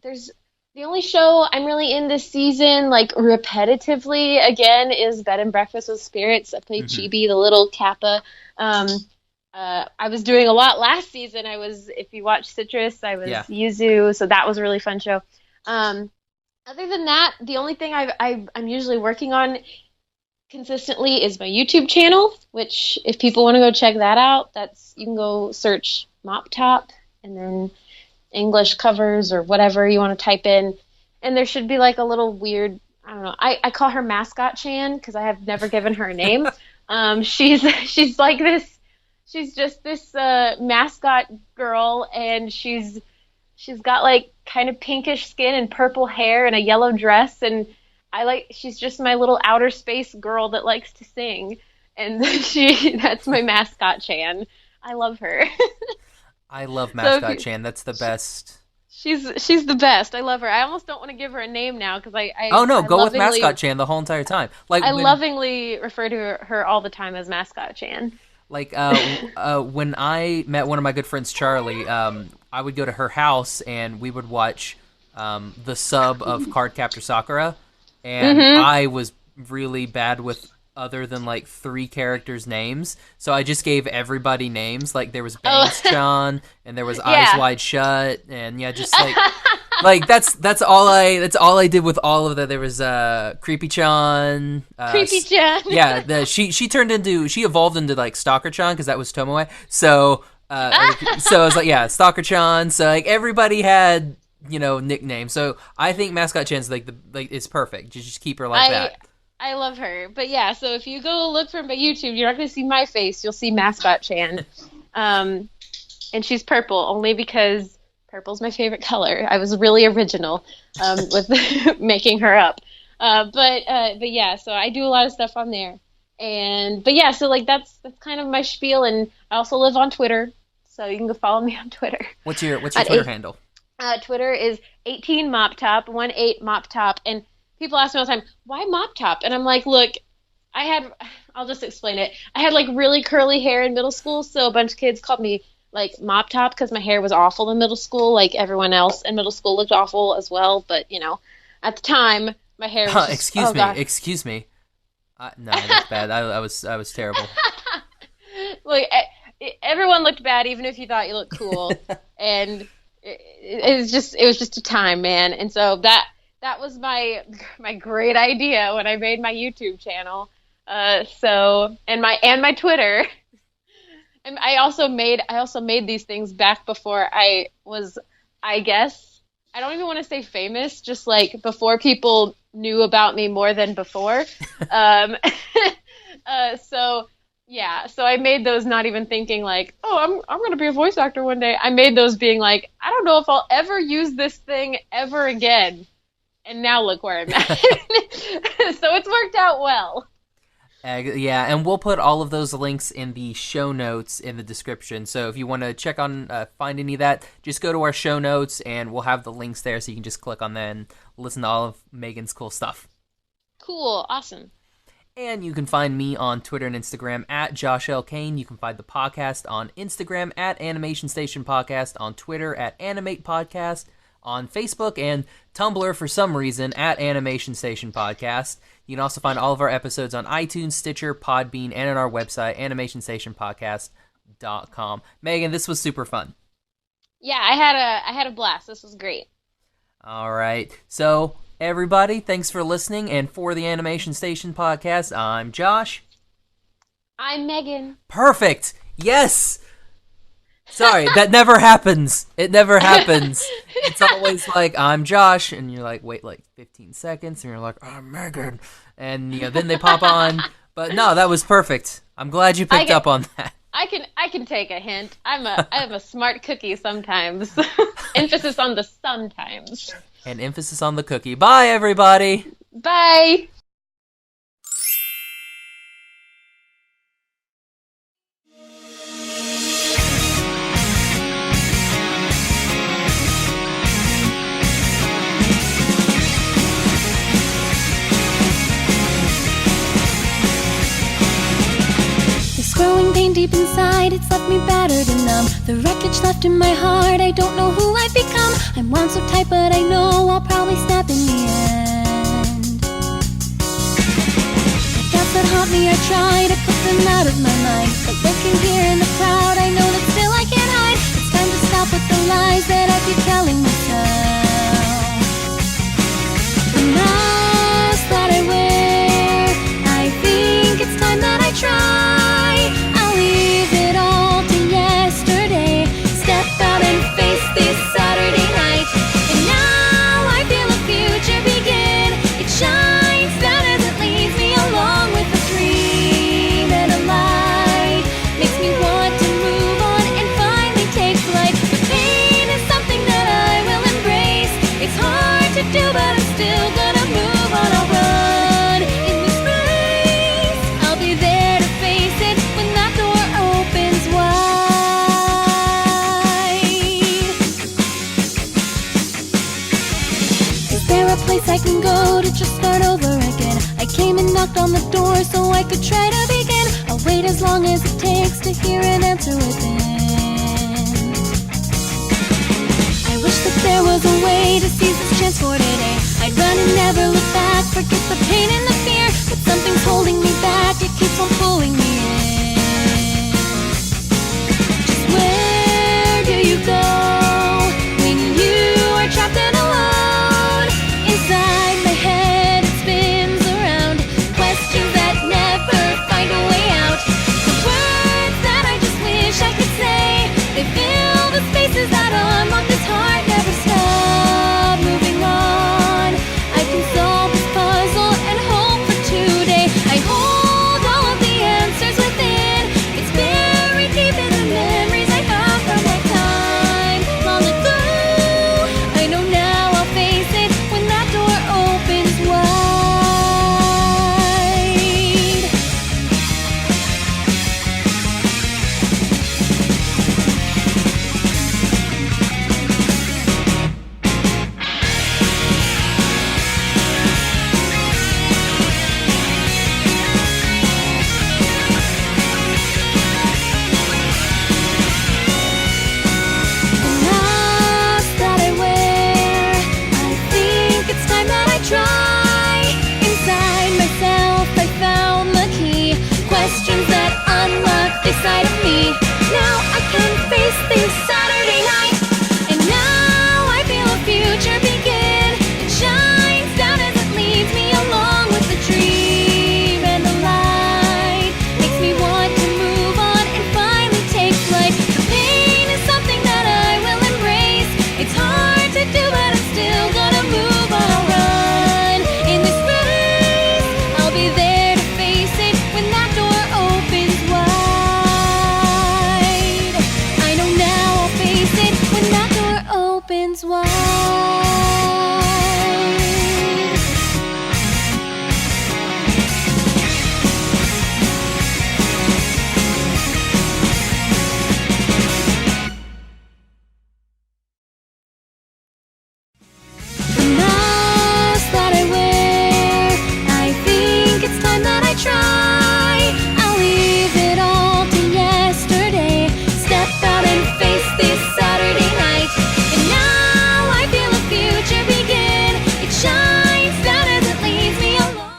there's the only show I'm really in this season, like repetitively again, is Bed and Breakfast with Spirits. I played Hmm. Chibi, the little Kappa. Um, I was doing a lot last season. If you watch Citrus, I was Yeah. Yuzu, so that was a really fun show. Um, Other than that, the only thing I'm usually working on consistently is my YouTube channel, which if people want to go check that out, that's you can go search Mop Top and then English covers or whatever you want to type in, and there should be like a little weird. I don't know. I call her Mascot Chan because I have never given her a name. She's like this. She's just this mascot girl, and she's got like kind of pinkish skin and purple hair and a yellow dress, and she's just my little outer space girl that likes to sing, and that's my Mascot Chan. I love her. I love So if Mascot you, Chan. That's the best. she's the best. I love her. I almost don't want to give her a name now because Oh no, go with Mascot Chan the whole entire time. Like I when lovingly refer to her all the time as Mascot Chan. like when I met one of my good friends Charlie, I would go to her house and we would watch the sub of Cardcaptor Sakura, and Mm-hmm. I was really bad with other than like three characters' names, so I just gave everybody names. Like there was Oh, Bangs-chan, and there was Eyes yeah. Wide Shut, and yeah, just like that's all I did with all of that. There was Creepy-chan, Creepy Chan. yeah, she evolved into like Stalker-chan because that was Tomoe. So so I was like, yeah, Stalker-chan. So like everybody had nicknames. So I think Mascot Chan's like it's perfect. You just keep her like I that. I love her. But yeah, so if you go look for my YouTube, you're not going to see my face. You'll see Mascot Chan. Um, and she's purple only because purple's my favorite color. I was really original with making her up. But yeah, so I do a lot of stuff on there. But yeah, so like that's kind of my spiel, and I also live on Twitter, so you can go follow me on Twitter. What's your At Twitter handle? Twitter is 18 mop top, 18 mop top, and people ask me all the time, why mop top? And I'm like, look, I'll just explain it. I had like really curly hair in middle school, so a bunch of kids called me like mop top because my hair was awful in middle school. Like everyone else in middle school looked awful as well, but at the time my hair was just, Excuse oh me, god. excuse me. No, that's bad. I was terrible. Like everyone looked bad, even if you thought you looked cool, and it was just a time, man. And so that was my great idea when I made my YouTube channel. And my Twitter. And I also made these things back before I was, I guess, I don't even want to say famous, just like before people knew about me more than before. Um, so I made those not even thinking like, oh, I'm going to be a voice actor one day. I made those being like, I don't know if I'll ever use this thing ever again. And now look where I'm at. So it's worked out well. Yeah, and we'll put all of those links in the show notes in the description. So if you want to check on, find any of that, just go to our show notes and we'll have the links there so you can just click on that and listen to all of Megan's cool stuff. Cool. Awesome. And you can find me on Twitter and Instagram at Josh L. Kane. You can find the podcast on Instagram at Animation Station Podcast, on Twitter at Animate Podcast, on Facebook and Tumblr for some reason at Animation Station Podcast. You can also find all of our episodes on iTunes, Stitcher, Podbean, and on our website, animationstationpodcast.com. Megan, this was super fun. Yeah, I had a blast. This was great. All right. So, everybody, thanks for listening. And for the Animation Station Podcast, I'm Josh. I'm Megan. Perfect. Yes. Sorry, that never happens. It never happens. It's always like, I'm Josh, and you're like, wait, like 15 seconds, and you're like, I'm Megan. And, then they pop on. But no, that was perfect. I'm glad you picked up on that. I can take a hint. I'm a smart cookie sometimes. Emphasis on the sometimes. And emphasis on the cookie. Bye, everybody. Bye. Growing pain deep inside, it's left me battered and numb. The wreckage left in my heart, I don't know who I've become. I'm wound so tight, but I know I'll probably snap in the end. The doubts that haunt me, I try to put them out of my mind. But looking here in the crowd, I know that still I can't hide. It's time to stop with the lies that I keep telling myself. The mask that I wear, I think it's time that I try. I can go to just start over again. I came and knocked on the door so I could try to begin. I'll wait as long as it takes to hear an answer within. I wish that there was a way to seize this chance for today. I'd run and never look back, forget the pain and the fear. But something's holding me back, it keeps on pulling me in. Just where do you go when you are trapped and alone? Inside my head it spins around, questions that never find a way out. The words that I just wish I could say, they fill the spaces that unlock this heart. Never stop moving on. I can solve this puzzle and hope for today. I hold all of the answers. opens wide. The mask that I wear, I think it's time that I try. I'll leave it all to yesterday, step out and face this Saturday night. And now I feel a future begin. It shines down as it leads me along.